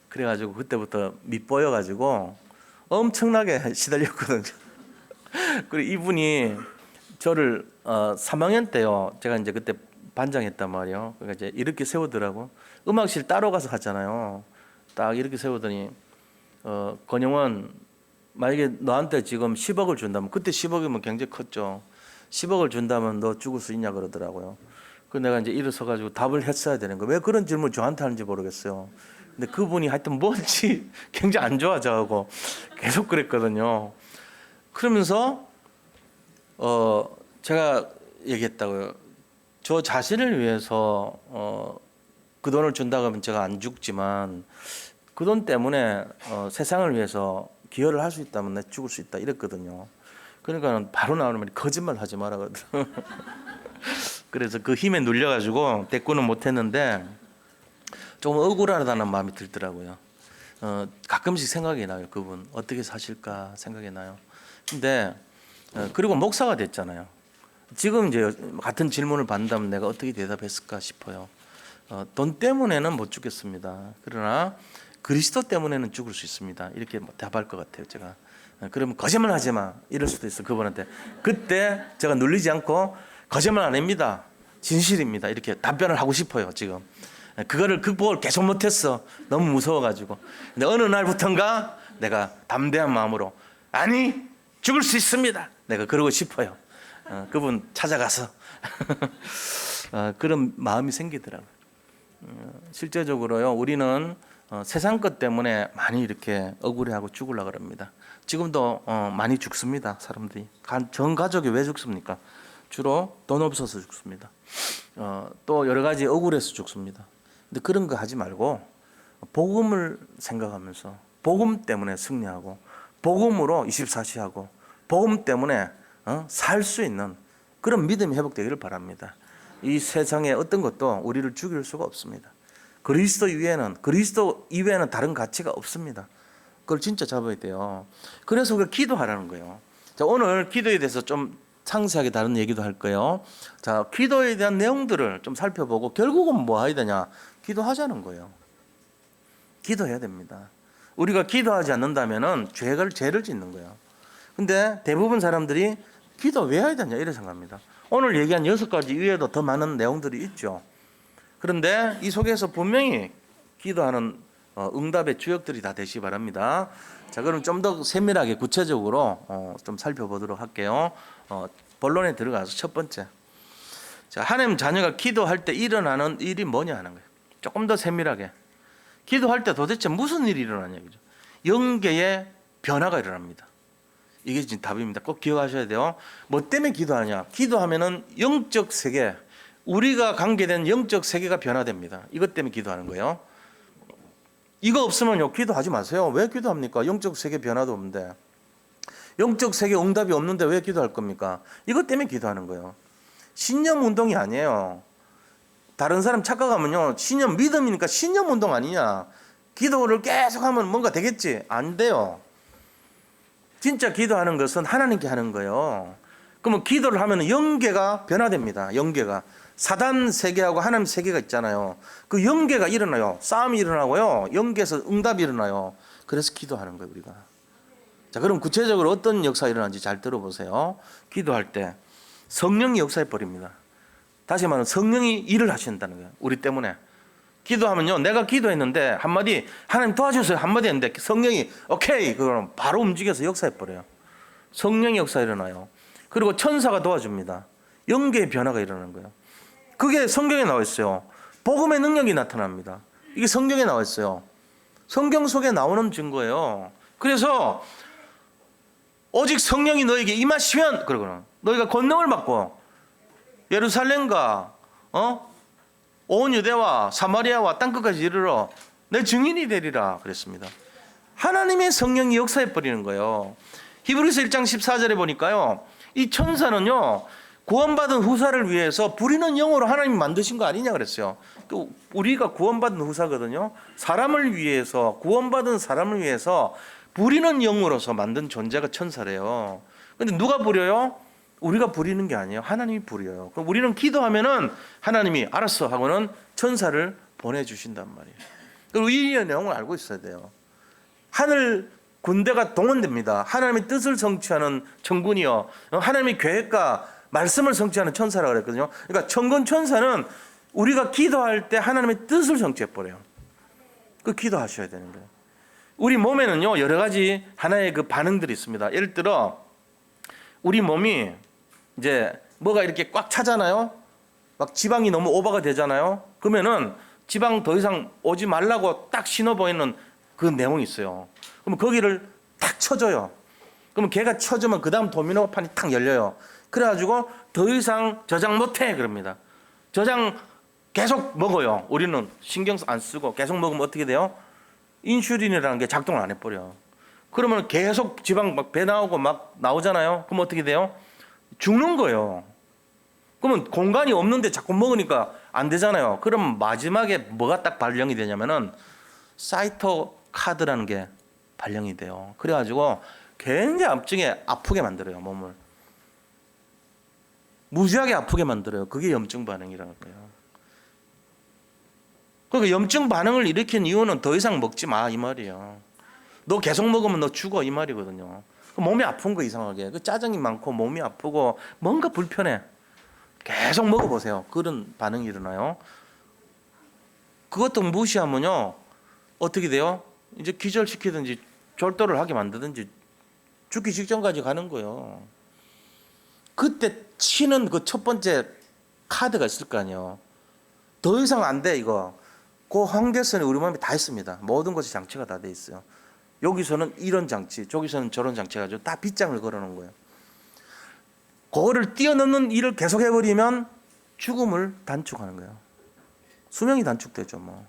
그래가지고 그때부터 밉보여가지고 엄청나게 시달렸거든요. 그리고 이분이 저를 3학년 때요. 제가 이제 그때 반장했단 말이에요. 그러니까 이제 이렇게 세우더라고. 음악실 따로 가서 하잖아요. 딱 이렇게 세우더니 권영원, 만약에 너한테 지금 10억을 준다면, 그때 10억이면 굉장히 컸죠. 10억을 준다면 너 죽을 수 있냐 그러더라고요. 그 내가 이제 일어서 가지고 답을 했어야 되는 거. 왜 그런 질문을 저한테 하는지 모르겠어요. 근데 그분이 하여튼 뭔지 굉장히 안 좋아져하고 계속 그랬거든요. 그러면서 제가 얘기했다고요. 저 자신을 위해서 그 돈을 준다고 하면 제가 안 죽지만 그 돈 때문에 세상을 위해서 기여를 할 수 있다면 내 죽을 수 있다 이랬거든요. 그러니까 바로 나오는 말이 거짓말 하지 말아거든. 그래서 그 힘에 눌려가지고 대꾸는 못했는데 좀 억울하다는 마음이 들더라고요. 가끔씩 생각이 나요. 그분 어떻게 사실까 생각이 나요. 근데 그리고 목사가 됐잖아요. 지금 이제 같은 질문을 받는다면 내가 어떻게 대답했을까 싶어요. 돈 때문에는 못 죽겠습니다. 그러나 그리스도 때문에는 죽을 수 있습니다. 이렇게 답할 것 같아요. 제가. 그러면 거짓말 하지 마 이럴 수도 있어 그분한테. 그때 제가 눌리지 않고 거짓말 안 합니다. 진실입니다. 이렇게 답변을 하고 싶어요. 지금. 그거를 극복을 계속 못했어. 너무 무서워가지고. 근데 어느 날부턴가 내가 담대한 마음으로 아니 죽을 수 있습니다. 내가 그러고 싶어요. 그분 찾아가서 그런 마음이 생기더라고요. 실제적으로요, 우리는 세상 것 때문에 많이 이렇게 억울해하고 죽으려고 합니다. 지금도 많이 죽습니다. 사람들이. 전 가족이 왜 죽습니까? 주로 돈 없어서 죽습니다. 또 여러 가지 억울해서 죽습니다. 근데 그런 거 하지 말고 복음을 생각하면서 복음 때문에 승리하고 복음으로 24시하고 복음 때문에 살 수 있는 그런 믿음이 회복되기를 바랍니다. 이 세상에 어떤 것도 우리를 죽일 수가 없습니다. 그리스도 이외에는 다른 가치가 없습니다. 그걸 진짜 잡아야 돼요. 그래서 우리가 기도하라는 거예요. 자, 오늘 기도에 대해서 좀 상세하게 다른 얘기도 할 거예요. 자, 기도에 대한 내용들을 좀 살펴보고 결국은 뭐 해야 되냐? 기도하자는 거예요. 기도해야 됩니다. 우리가 기도하지 않는다면은 죄를 짓는 거예요. 근데 대부분 사람들이 기도 왜 해야 되냐 이렇게 생각합니다. 오늘 얘기한 6가지 이외에도 더 많은 내용들이 있죠. 그런데 이 속에서 분명히 기도하는 응답의 주역들이 다 되시기 바랍니다. 자, 그럼 좀 더 세밀하게 구체적으로 좀 살펴보도록 할게요. 본론에 들어가서 첫 번째, 자, 하나님 자녀가 기도할 때 일어나는 일이 뭐냐 하는 거예요. 조금 더 세밀하게 기도할 때 도대체 무슨 일이 일어나냐, 그죠? 영계의 변화가 일어납니다. 이게 지금 답입니다. 꼭 기억하셔야 돼요. 뭐 때문에 기도하냐? 기도하면은 영적 세계, 우리가 관계된 영적 세계가 변화됩니다. 이것 때문에 기도하는 거예요. 이거 없으면요, 기도하지 마세요. 왜 기도합니까? 영적 세계 변화도 없는데, 영적 세계 응답이 없는데 왜 기도할 겁니까? 이것 때문에 기도하는 거예요. 신념 운동이 아니에요. 다른 사람 착각하면요, 신념 믿음이니까 신념 운동 아니냐? 기도를 계속하면 뭔가 되겠지? 안 돼요. 진짜 기도하는 것은 하나님께 하는 거예요. 그러면 기도를 하면 영계가 변화됩니다. 영계가. 사단 세계하고 하나님 세계가 있잖아요. 그 영계가 일어나요. 싸움이 일어나고요. 영계에서 응답이 일어나요. 그래서 기도하는 거예요, 우리가. 자, 그럼 구체적으로 어떤 역사가 일어나는지 잘 들어보세요. 기도할 때 성령이 역사해 버립니다. 다시 말하면 성령이 일을 하신다는 거예요. 우리 때문에. 기도하면요, 내가 기도했는데 한마디 하나님 도와주세요 한마디 했는데 성령이 오케이 그럼 바로 움직여서 역사해 버려요. 성령의 역사 일어나요. 그리고 천사가 도와줍니다. 영계의 변화가 일어나는 거예요. 그게 성경에 나와 있어요. 복음의 능력이 나타납니다. 이게 성경에 나와 있어요. 성경 속에 나오는 증거예요. 그래서 오직 성령이 너에게 임하시면, 그러거나 너희가 권능을 받고 예루살렘과 온 유대와 사마리아와 땅끝까지 이르러 내 증인이 되리라 그랬습니다. 하나님의 성령이 역사해 버리는 거예요. 히브리서 1장 14절에 보니까요, 이 천사는요, 구원받은 후사를 위해서 부리는 영으로 하나님이 만드신 거 아니냐 그랬어요. 우리가 구원받은 후사거든요. 사람을 위해서, 구원받은 사람을 위해서 부리는 영으로서 만든 존재가 천사래요. 근데 누가 부려요? 우리가 부리는 게 아니에요. 하나님이 부려요. 그럼 우리는 기도하면은 하나님이 알았어 하고는 천사를 보내주신단 말이에요. 그리고 이 내용을 알고 있어야 돼요. 하늘 군대가 동원됩니다. 하나님의 뜻을 성취하는 천군이요, 하나님의 계획과 말씀을 성취하는 천사라고 그랬거든요. 그러니까 천군 천사는 우리가 기도할 때 하나님의 뜻을 성취해버려요. 그 기도하셔야 되는 거예요. 우리 몸에는요, 여러 가지 하나의 그 반응들이 있습니다. 예를 들어 우리 몸이 이제 뭐가 이렇게 꽉 차잖아요. 막 지방이 너무 오버가 되잖아요. 그러면은 지방 더 이상 오지 말라고 딱 신호 보이는 그 내용이 있어요. 그럼 거기를 탁 쳐줘요. 그러면 걔가 쳐주면 그 다음 도미노 판이 탁 열려요. 그래가지고 더 이상 저장 못해 그럽니다. 저장 계속 먹어요. 우리는 신경 안 쓰고 계속 먹으면 어떻게 돼요? 인슐린이라는 게 작동을 안 해버려. 그러면 계속 지방 막 배 나오고 막 나오잖아요. 그럼 어떻게 돼요? 죽는 거예요. 그러면 공간이 없는데 자꾸 먹으니까 안 되잖아요. 그럼 마지막에 뭐가 딱 발령이 되냐면은 사이토카드라는 게 발령이 돼요. 그래가지고 굉장히 압증에 아프게 만들어요, 몸을. 무지하게 아프게 만들어요. 그게 염증 반응이라는 거예요. 그러니까 염증 반응을 일으킨 이유는 더 이상 먹지 마 이 말이에요. 너 계속 먹으면 너 죽어 이 말이거든요. 몸이 아픈 거 이상하게. 그 짜증이 많고 몸이 아프고 뭔가 불편해. 계속 먹어보세요. 그런 반응이 일어나요. 그것도 무시하면요, 어떻게 돼요? 이제 기절시키든지 절도를 하게 만드든지 죽기 직전까지 가는 거예요. 그때 치는 그 첫 번째 카드가 있을 거 아니에요. 더 이상 안 돼 이거. 그 환경선에 우리 몸이 다 있습니다. 모든 것이 장치가 다 돼 있어요. 여기서는 이런 장치, 저기서는 저런 장치 가지고 다 빗장을 걸어놓은 거예요. 그거를 뛰어넘는 일을 계속 해버리면 죽음을 단축하는 거예요. 수명이 단축되죠, 뭐.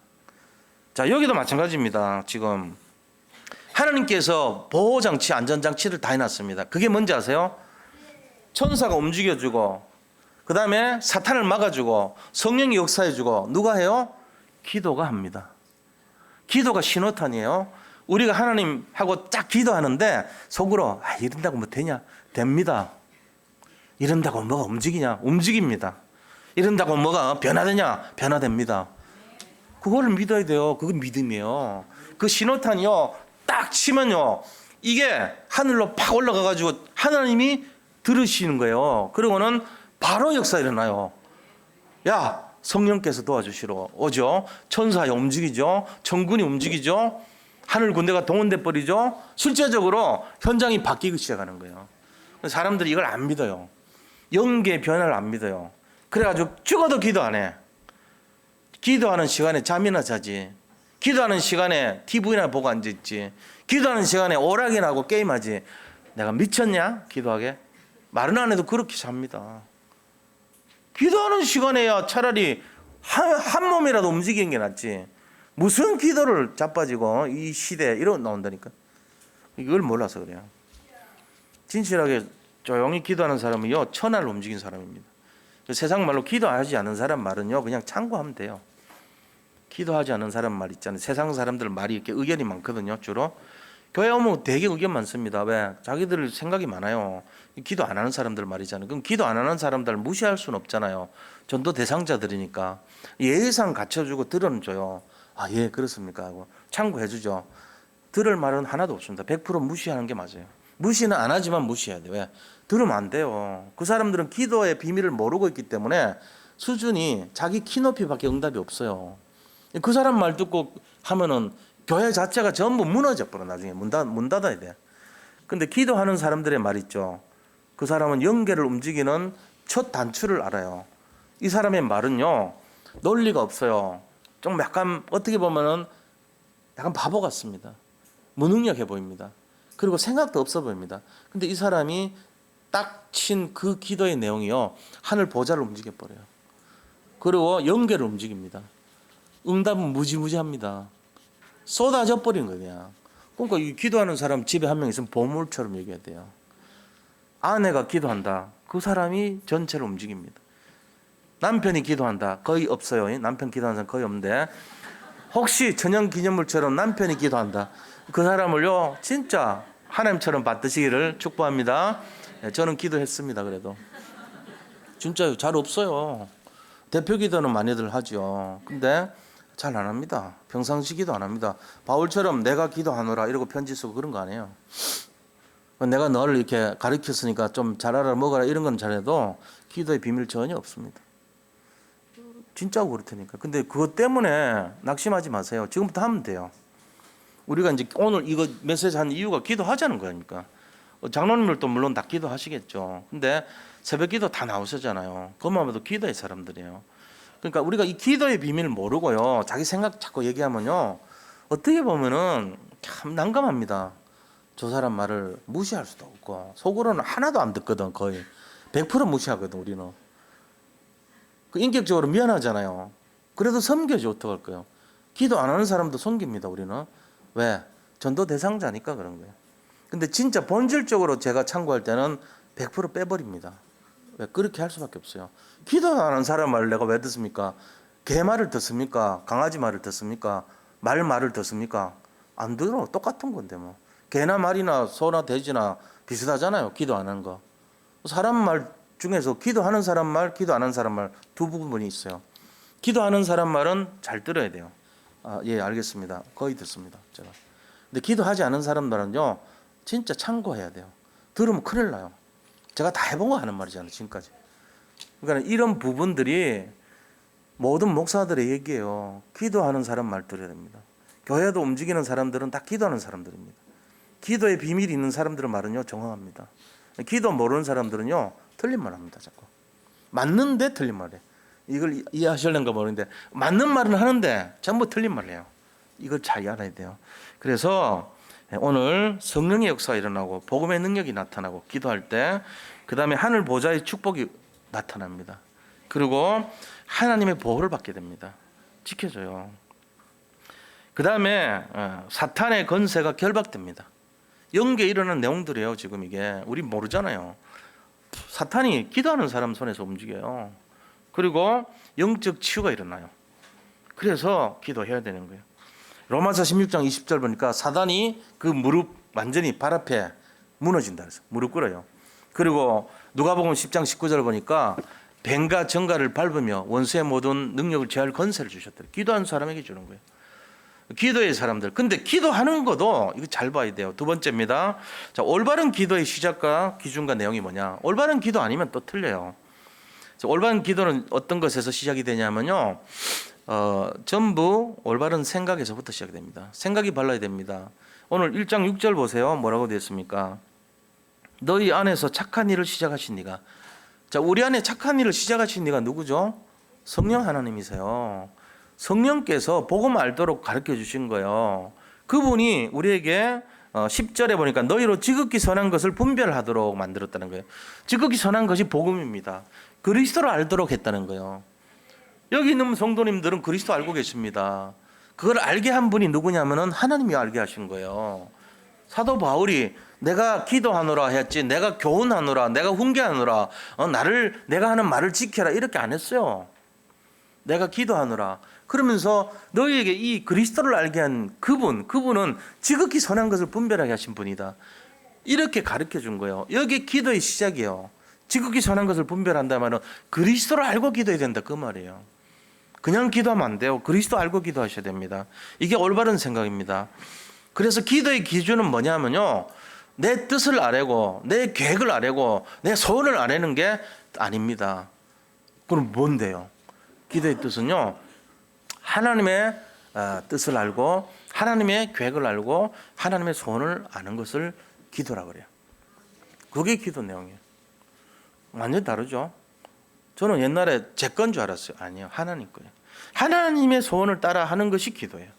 자, 여기도 마찬가지입니다. 지금 하나님께서 보호장치, 안전장치를 다 해놨습니다. 그게 뭔지 아세요? 천사가 움직여주고, 그 다음에 사탄을 막아주고, 성령이 역사해주고, 누가 해요? 기도가 합니다. 기도가 신호탄이에요. 우리가 하나님하고 딱 기도하는데 속으로 이런다고 뭐 되냐? 됩니다. 이런다고 뭐가 움직이냐? 움직입니다. 이런다고 뭐가 변화되냐? 변화됩니다. 그거를 믿어야 돼요. 그건 믿음이에요. 그 신호탄이요, 딱 치면요, 이게 하늘로 팍 올라가가지고 하나님이 들으시는 거예요. 그러고는 바로 역사 일어나요. 야, 성령께서 도와주시러 오죠. 천사가 움직이죠. 천군이 움직이죠. 하늘 군대가 동원돼 버리죠. 실제적으로 현장이 바뀌기 시작하는 거예요. 사람들이 이걸 안 믿어요. 영계의 변화를 안 믿어요. 그래가지고 죽어도 기도 안 해. 기도하는 시간에 잠이나 자지. 기도하는 시간에 TV나 보고 앉아있지. 기도하는 시간에 오락이나 하고 게임하지. 내가 미쳤냐? 기도하게? 말은 안 해도 그렇게 잡니다. 기도하는 시간에야 차라리 한 몸이라도 움직이는 게 낫지. 무슨 기도를 자빠지고 이 시대에 이런 나온다니까. 이걸 몰라서 그래요. 진실하게 조용히 기도하는 사람은요, 천하를 움직인 사람입니다. 세상 말로 기도하지 않은 사람 말은요, 그냥 참고하면 돼요. 기도하지 않은 사람 말 있잖아요. 세상 사람들 말이 이렇게 의견이 많거든요. 주로 교회 오면 되게 의견 많습니다. 왜? 자기들 생각이 많아요. 기도 안 하는 사람들 말이잖아요. 그럼 기도 안 하는 사람들 무시할 수는 없잖아요. 전도 대상자들이니까 예의상 갖춰주고 들어줘요. 아, 예, 그렇습니까 하고 참고해주죠. 들을 말은 하나도 없습니다. 100% 무시하는 게 맞아요. 무시는 안 하지만 무시해야 돼요. 왜? 들으면 안 돼요. 그 사람들은 기도의 비밀을 모르고 있기 때문에 수준이 자기 키 높이밖에 응답이 없어요. 그 사람 말 듣고 하면은 교회 자체가 전부 무너져 버려. 나중에 문 닫아야 돼. 근데 기도하는 사람들의 말 있죠. 그 사람은 영계를 움직이는 첫 단추를 알아요. 이 사람의 말은요, 논리가 없어요. 좀 약간 어떻게 보면은 약간 바보 같습니다. 무능력해 보입니다. 그리고 생각도 없어 보입니다. 근데 이 사람이 딱 친 그 기도의 내용이요, 하늘 보좌를 움직여 버려요. 그리고 영계를 움직입니다. 응답은 무지무지합니다. 쏟아져 버린 거냐. 그러니까 이 기도하는 사람 집에 한 명 있으면 보물처럼 얘기해야 돼요. 아내가 기도한다. 그 사람이 전체를 움직입니다. 남편이 기도한다. 거의 없어요. 남편 기도하는 사람 거의 없는데 혹시 천연기념물처럼 남편이 기도한다. 그 사람을요, 진짜 하나님처럼 받으시기를 축복합니다. 저는 기도했습니다. 그래도 진짜 잘 없어요. 대표 기도는 많이들 하죠. 근데 잘 안 합니다. 평상시 기도 안 합니다. 바울처럼 내가 기도하노라 이러고 편지 쓰고 그런 거 안 해요. 내가 너를 이렇게 가르쳤으니까 좀 잘하라 먹어라 이런 건 잘해도 기도의 비밀 전혀 없습니다. 진짜 그렇다니까. 근데 그것 때문에 낙심하지 마세요. 지금부터 하면 돼요. 우리가 이제 오늘 이거 메시지 한 이유가 기도하자는 거니까. 장로님들도 물론 다 기도하시겠죠. 근데 새벽 기도 다 나오셨잖아요. 그것만 봐도 기도의 사람들이에요. 그러니까 우리가 이 기도의 비밀을 모르고요, 자기 생각 자꾸 얘기하면요, 어떻게 보면은 참 난감합니다. 저 사람 말을 무시할 수도 없고, 속으로는 하나도 안 듣거든. 거의 100% 무시하거든. 우리는 그 인격적으로 미안하잖아요. 그래도 섬겨줘. 어떡할 거예요? 기도 안 하는 사람도 섬깁니다. 우리는. 왜? 전도 대상자니까 그런 거예요. 근데 진짜 본질적으로 제가 참고할 때는 100% 빼버립니다. 왜? 그렇게 할 수밖에 없어요. 기도 안 하는 사람 말을 내가 왜 듣습니까? 개 말을 듣습니까? 강아지 말을 듣습니까? 말을 듣습니까? 안 들어. 똑같은 건데 뭐. 개나 말이나 소나 돼지나 비슷하잖아요. 기도 안 하는 거. 사람 말 중에서 기도하는 사람 말, 기도 안 하는 사람 말 두 부분이 있어요. 기도하는 사람 말은 잘 들어야 돼요. 아, 예, 알겠습니다. 거의 듣습니다. 제가. 근데 기도하지 않은 사람들은요, 진짜 참고해야 돼요. 들으면 큰일 나요. 제가 다 해본 거 하는 말이잖아요, 지금까지. 그러니까 이런 부분들이 모든 목사들의 얘기예요. 기도하는 사람 말 들어야 됩니다. 교회도 움직이는 사람들은 다 기도하는 사람들입니다. 기도의 비밀이 있는 사람들의 말은요, 정확합니다. 기도 모르는 사람들은요, 틀린 말 합니다, 자꾸. 맞는데 틀린 말이에요. 이걸 이해하실는가 모르는데, 맞는 말은 하는데 전부 틀린 말을 해요. 이걸 잘 알아야 돼요. 그래서 오늘 성령의 역사가 일어나고 복음의 능력이 나타나고 기도할 때, 그 다음에 하늘 보좌의 축복이 나타납니다. 그리고 하나님의 보호를 받게 됩니다. 지켜줘요. 그 다음에 사탄의 건세가 결박됩니다. 영계에 일어나는 내용들이에요. 지금 이게 우리 모르잖아요. 사탄이 기도하는 사람 손에서 움직여요. 그리고 영적 치유가 일어나요. 그래서 기도해야 되는 거예요. 로마서 16장 20절 보니까 사단이 그 무릎 완전히 발 앞에 무너진다 그래서 무릎 꿇어요. 그리고 누가복음 10장 19절 보니까 뱀과 정갈을 밟으며 원수의 모든 능력을 제할 권세를 주셨더래요. 기도하는 사람에게 주는 거예요. 기도의 사람들. 근데 기도하는 것도 이거 잘 봐야 돼요. 두 번째입니다. 자, 올바른 기도의 시작과 기준과 내용이 뭐냐? 올바른 기도 아니면 또 틀려요. 자, 올바른 기도는 어떤 것에서 시작이 되냐면요. 전부 올바른 생각에서부터 시작이 됩니다. 생각이 발라야 됩니다. 오늘 1장 6절 보세요. 뭐라고 되어 있습니까? 너희 안에서 착한 일을 시작하신 이가 자, 우리 안에 착한 일을 시작하신 이가 누구죠? 성령 하나님이세요. 성령께서 복음 알도록 가르쳐 주신 거예요. 그분이 우리에게 10절에 보니까 너희로 지극히 선한 것을 분별하도록 만들었다는 거예요. 지극히 선한 것이 복음입니다. 그리스도를 알도록 했다는 거예요. 여기 있는 성도님들은 그리스도 알고 계십니다. 그걸 알게 한 분이 누구냐면은 하나님이 알게 하신 거예요. 사도 바울이 내가 기도하노라 했지, 내가 교훈하노라, 내가 훈계하노라, 내가 하는 말을 지켜라 이렇게 안 했어요. 내가 기도하노라. 그러면서 너희에게 이 그리스도를 알게 한 그분은 지극히 선한 것을 분별하게 하신 분이다. 이렇게 가르쳐 준 거예요. 여기 기도의 시작이에요. 지극히 선한 것을 분별한다면 그리스도를 알고 기도해야 된다 그 말이에요. 그냥 기도하면 안 돼요. 그리스도 알고 기도하셔야 됩니다. 이게 올바른 생각입니다. 그래서 기도의 기준은 뭐냐면요, 내 뜻을 아뢰고 내 계획을 아뢰고 내 소원을 아뢰는 게 아닙니다. 그럼 뭔데요? 기도의 뜻은요, 하나님의 뜻을 알고 하나님의 계획을 알고 하나님의 소원을 아는 것을 기도라고 그래요. 그게 기도 내용이에요. 완전히 다르죠. 저는 옛날에 제 건 줄 알았어요. 아니요, 하나님 거예요. 하나님의 소원을 따라 하는 것이 기도예요.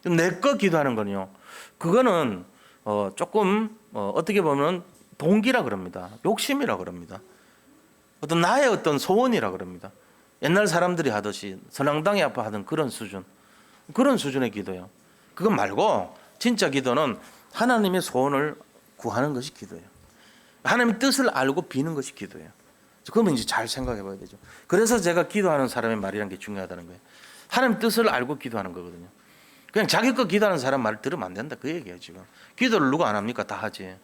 내 거 기도하는 거는요, 그거는 조금 어떻게 보면 동기라 그럽니다. 욕심이라 그럽니다. 어떤 나의 어떤 소원이라 그럽니다. 옛날 사람들이 하듯이 선앙당에 앞에 하던 그런 수준의 기도예요. 그거 말고 진짜 기도는 하나님의 소원을 구하는 것이 기도예요. 하나님의 뜻을 알고 비는 것이 기도예요. 그러면 이제 잘 생각해 봐야 되죠. 그래서 제가 기도하는 사람의 말이라는 게 중요하다는 거예요. 하나님 뜻을 알고 기도하는 거거든요. 그냥 자기 거 기도하는 사람 말을 들으면 안 된다 그 얘기예요. 지금 기도를 누가 안 합니까? 다 하지.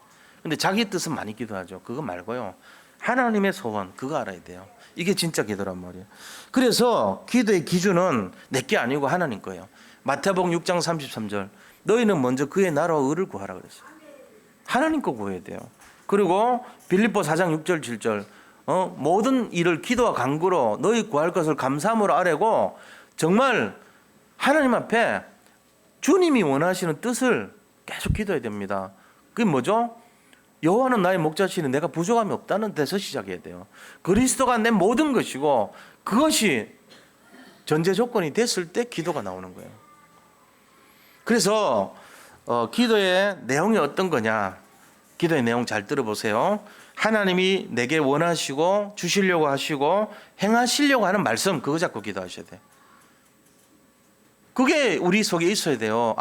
근데 자기 뜻은 많이 기도하죠. 그거 말고요, 하나님의 소원 그거 알아야 돼요. 이게 진짜 기도란 말이에요. 그래서 기도의 기준은 내게 아니고 하나님 거예요. 마태복음 6장 33절 너희는 먼저 그의 나라와 의를 구하라 그랬어요. 하나님 거 구해야 돼요. 그리고 빌립보 4장 6절 7절 모든 일을 기도와 간구로 너희 구할 것을 감사함으로 아뢰고, 정말 하나님 앞에 주님이 원하시는 뜻을 계속 기도해야 됩니다. 그게 뭐죠? 여호와는 나의 목자시니 내가 부족함이 없다는 데서 시작해야 돼요. 그리스도가 내 모든 것이고 그것이 전제 조건이 됐을 때 기도가 나오는 거예요. 그래서 기도의 내용이 어떤 거냐, 기도의 내용 잘 들어보세요. 하나님이 내게 원하시고 주시려고 하시고 행하시려고 하는 말씀, 그거 잡고 기도하셔야 돼요. 그게 우리 속에 있어야 돼요.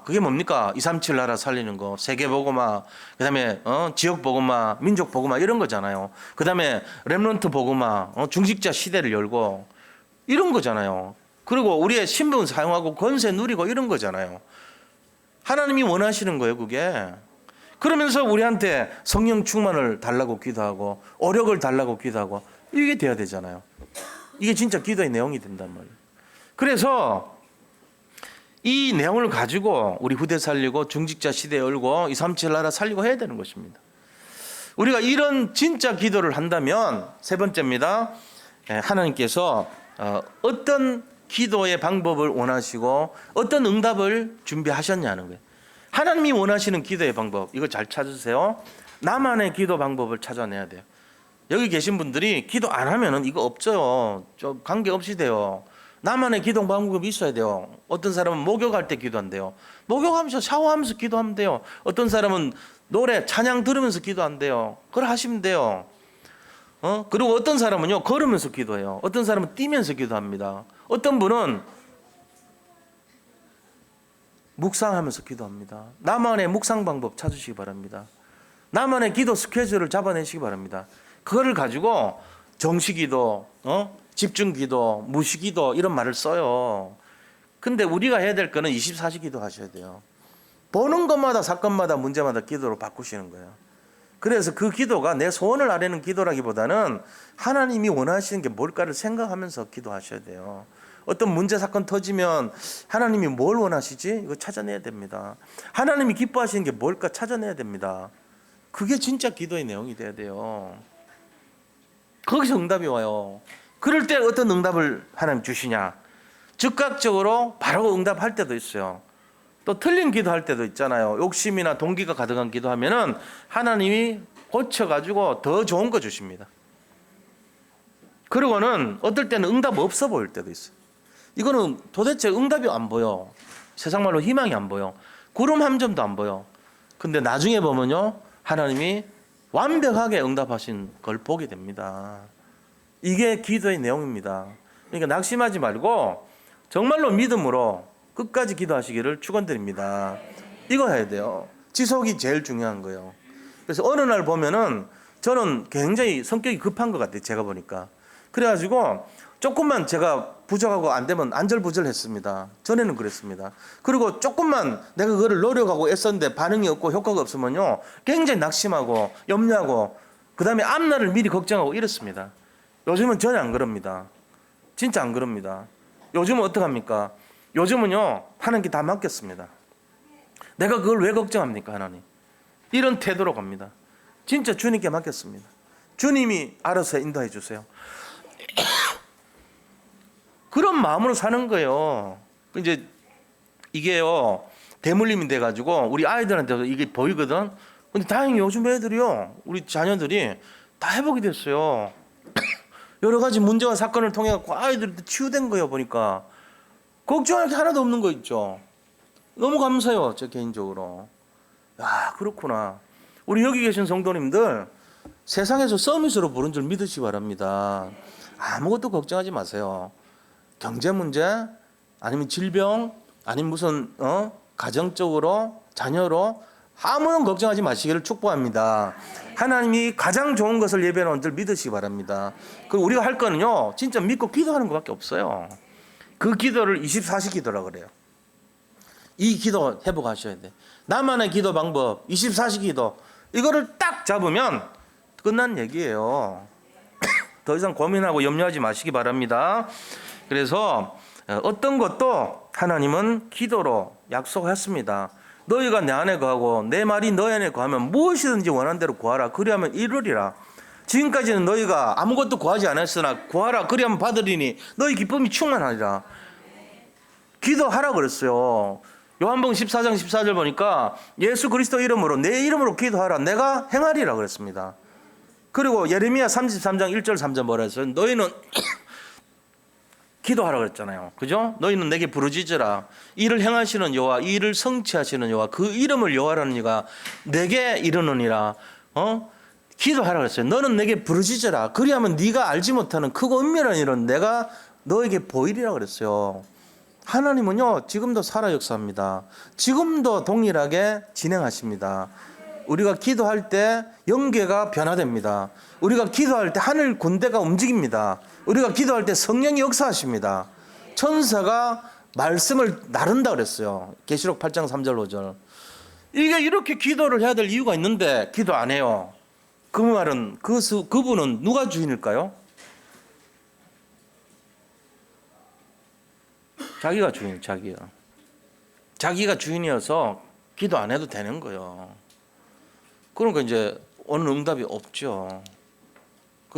그게 뭡니까? 237 나라 살리는 거, 세계 복음화, 그 다음에 지역 복음화, 민족 복음화 이런 거잖아요. 그 다음에 렘넌트 복음화, 중직자 시대를 열고 이런 거잖아요. 그리고 우리의 신분 사용하고 권세 누리고 이런 거잖아요. 하나님이 원하시는 거예요, 그게. 그러면서 우리한테 성령 충만을 달라고 기도하고 오력을 달라고 기도하고 이게 돼야 되잖아요. 이게 진짜 기도의 내용이 된단 말이에요. 그래서 이 내용을 가지고 우리 후대 살리고 중직자 시대 열고 237 나라 살리고 해야 되는 것입니다. 우리가 이런 진짜 기도를 한다면 세 번째입니다. 하나님께서 어떤 기도의 방법을 원하시고 어떤 응답을 준비하셨냐는 거예요. 하나님이 원하시는 기도의 방법, 이거 잘 찾으세요. 나만의 기도 방법을 찾아내야 돼요. 여기 계신 분들이 기도 안 하면은 이거 없어요. 좀 관계없이 돼요. 나만의 기도 방법이 있어야 돼요. 어떤 사람은 목욕할 때 기도한대요. 목욕하면서 샤워하면서 기도하면 돼요. 어떤 사람은 노래 찬양 들으면서 기도한대요. 그걸 하시면 돼요. 그리고 어떤 사람은요 걸으면서 기도해요. 어떤 사람은 뛰면서 기도합니다. 어떤 분은 묵상하면서 기도합니다. 나만의 묵상 방법 찾으시기 바랍니다. 나만의 기도 스케줄을 잡아내시기 바랍니다. 그거를 가지고 정시기도, 집중기도, 무시기도 이런 말을 써요. 근데 우리가 해야 될 거는 24시 기도하셔야 돼요. 보는 것마다 사건마다 문제마다 기도로 바꾸시는 거예요. 그래서 그 기도가 내 소원을 아뢰는 기도라기보다는 하나님이 원하시는 게 뭘까를 생각하면서 기도하셔야 돼요. 어떤 문제 사건 터지면 하나님이 뭘 원하시지? 이거 찾아내야 됩니다. 하나님이 기뻐하시는 게 뭘까 찾아내야 됩니다. 그게 진짜 기도의 내용이 돼야 돼요. 거기서 응답이 와요. 그럴 때 어떤 응답을 하나님 주시냐? 즉각적으로 바로 응답할 때도 있어요. 또 틀린 기도할 때도 있잖아요. 욕심이나 동기가 가득한 기도하면은 하나님이 고쳐가지고 더 좋은 거 주십니다. 그리고는 어떨 때는 응답 없어 보일 때도 있어요. 이거는 도대체 응답이 안 보여. 세상 말로 희망이 안 보여. 구름 한 점도 안 보여. 근데 나중에 보면요, 하나님이 완벽하게 응답하신 걸 보게 됩니다. 이게 기도의 내용입니다. 그러니까 낙심하지 말고 정말로 믿음으로 끝까지 기도하시기를 축원드립니다. 이거 해야 돼요. 지속이 제일 중요한 거예요. 그래서 어느 날 보면은 저는 굉장히 성격이 급한 것 같아요. 제가 보니까. 그래가지고 조금만 제가 부족하고 안 되면 안절부절했습니다. 전에는 그랬습니다. 그리고 조금만 내가 그거를 노력하고 애썼는데 반응이 없고 효과가 없으면요, 굉장히 낙심하고 염려하고 그 다음에 앞날을 미리 걱정하고 이렇습니다. 요즘은 전혀 안 그럽니다. 진짜 안 그럽니다. 요즘은 어떡합니까? 요즘은요, 하나님께 다 맡겼습니다. 내가 그걸 왜 걱정합니까, 하나님? 이런 태도로 갑니다. 진짜 주님께 맡겼습니다. 주님이 알아서 인도해 주세요. 그런 마음으로 사는 거예요. 이제 이게요, 대물림이 돼가지고 우리 아이들한테도 이게 보이거든. 근데 다행히 요즘 애들이요, 우리 자녀들이 다 회복이 됐어요. 여러 가지 문제와 사건을 통해 갖고 아이들도 치유된 거예요. 보니까 걱정할 게 하나도 없는 거 있죠. 너무 감사해요, 저 개인적으로. 야, 그렇구나. 우리 여기 계신 성도님들, 세상에서 서밋으로 부른 줄 믿으시기 바랍니다. 아무것도 걱정하지 마세요. 경제 문제, 아니면 질병, 아니면 무슨 가정적으로, 자녀로 아무런 걱정하지 마시기를 축복합니다. 하나님이 가장 좋은 것을 예배하는 줄 믿으시기 바랍니다. 그리고 우리가 할 거는요, 진짜 믿고 기도하는 것밖에 없어요. 그 기도를 24시 기도라고 그래요. 이 기도 회복하셔야 돼. 나만의 기도 방법, 24시 기도, 이거를 딱 잡으면 끝난 얘기예요. 더 이상 고민하고 염려하지 마시기 바랍니다. 그래서 어떤 것도 하나님은 기도로 약속했습니다. 너희가 내 안에 거하고 내 말이 너희 안에 거하면 무엇이든지 원하는 대로 구하라. 그리하면 이루리라. 지금까지는 너희가 아무것도 구하지 않았으나 구하라. 그리하면 받으리니 너희 기쁨이 충만하리라. 기도하라 그랬어요. 요한복음 14장 14절 보니까 예수 그리스도 이름으로 내 이름으로 기도하라. 내가 행하리라 그랬습니다. 그리고 예레미야 33장 1절 3절 뭐라 했어요? 너희는 기도하라 그랬잖아요. 그죠? 너희는 내게 부르짖으라. 이를 행하시는 여호와, 이 일을 성취하시는 여호와, 그 이름을 여호와라는 이가 내게 이르느니라. 기도하라 그랬어요. 너는 내게 부르짖으라. 그리하면 네가 알지 못하는 크고 은밀한 일은 내가 너에게 보이리라 그랬어요. 하나님은요, 지금도 살아 역사합니다. 지금도 동일하게 진행하십니다. 우리가 기도할 때 영계가 변화됩니다. 우리가 기도할 때 하늘 군대가 움직입니다. 우리가 기도할 때 성령이 역사하십니다. 천사가 말씀을 나른다 그랬어요. 계시록 8장 3절 5절. 이게 이렇게 기도를 해야 될 이유가 있는데 기도 안 해요. 그 말은 그분은 누가 주인일까요? 자기가 주인, 자기가 주인이어서 기도 안 해도 되는 거예요. 그러니까 이제 오늘 응답이 없죠.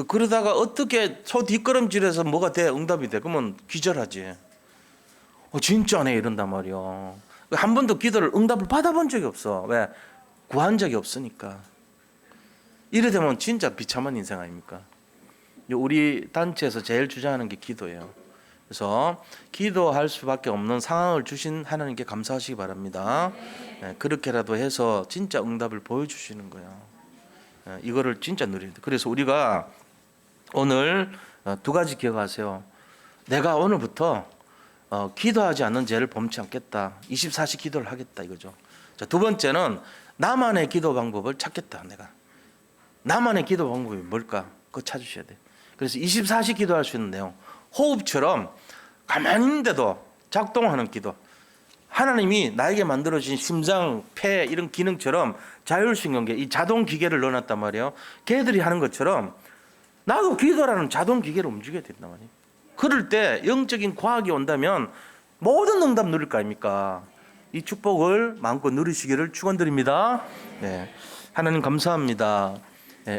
그러다가 어떻게 소 뒷걸음질해서 뭐가 돼, 응답이 돼, 그러면 기절하지. 진짜 안 해, 이런단 말이요. 한 번도 기도를 응답을 받아본 적이 없어. 왜? 구한 적이 없으니까. 이래 되면 진짜 비참한 인생 아닙니까? 우리 단체에서 제일 주장하는 게 기도예요. 그래서 기도할 수밖에 없는 상황을 주신 하나님께 감사하시기 바랍니다. 그렇게라도 해서 진짜 응답을 보여주시는 거예요. 이거를 진짜 누려야 돼. 그래서 우리가 오늘 두 가지 기억하세요. 내가 오늘부터 기도하지 않는 죄를 범치 않겠다. 24시 기도를 하겠다 이거죠. 자, 두 번째는 나만의 기도 방법을 찾겠다. 내가 나만의 기도 방법이 뭘까? 그거 찾으셔야 돼. 그래서 24시 기도할 수 있는 내용, 호흡처럼 가만히 있는데도 작동하는 기도. 하나님이 나에게 만들어진 심장, 폐 이런 기능처럼 자율신경계, 이 자동 기계를 넣어놨단 말이에요. 걔들이 하는 것처럼 나도 기도라는 자동 기계를 움직여야 된단 말이에요. 그럴 때 영적인 과학이 온다면 모든 응답 누릴 거 아닙니까? 이 축복을 마음껏 누리시기를 축원드립니다. 네, 하나님 감사합니다.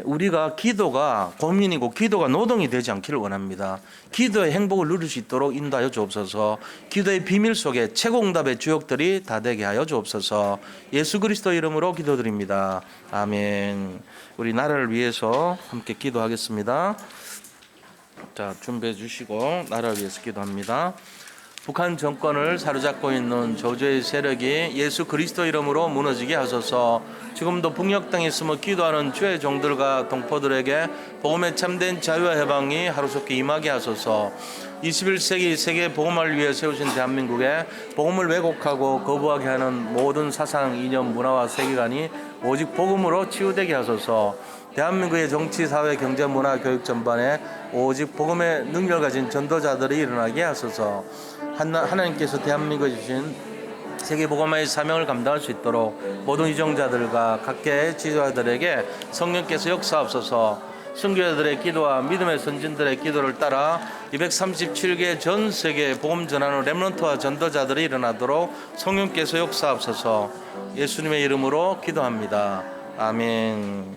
우리가 기도가 고민이고 기도가 노동이 되지 않기를 원합니다. 기도의 행복을 누릴 수 있도록 인도하여 주옵소서. 기도의 비밀 속에 최고 응답의 주역들이 다 되게 하여 주옵소서. 예수 그리스도 이름으로 기도드립니다. 아멘. 우리 나라를 위해서 함께 기도하겠습니다. 자, 준비해 주시고 나라를 위해서 기도합니다. 북한 정권을 사로잡고 있는 저주의 세력이 예수 그리스도 이름으로 무너지게 하소서. 지금도 북녘 땅에 숨어 기도하는 주의 종들과 동포들에게 복음의 참된 자유와 해방이 하루속히 임하게 하소서. 21세기 세계 복음을 위해 세우신 대한민국에 복음을 왜곡하고 거부하게 하는 모든 사상, 이념, 문화와 세계관이 오직 복음으로 치유되게 하소서. 대한민국의 정치, 사회, 경제, 문화, 교육 전반에 오직 복음의 능력을 가진 전도자들이 일어나게 하소서. 하나님께서 대한민국에 주신 세계 복음화의 사명을 감당할 수 있도록 모든 이정자들과 각계의 지도자들에게 성령께서 역사하옵소서. 선교자들의 기도와 믿음의 선진들의 기도를 따라 237개 전 세계 복음 전하는 렘넌트와 전도자들이 일어나도록 성령께서 역사하옵소서. 예수님의 이름으로 기도합니다. 아멘.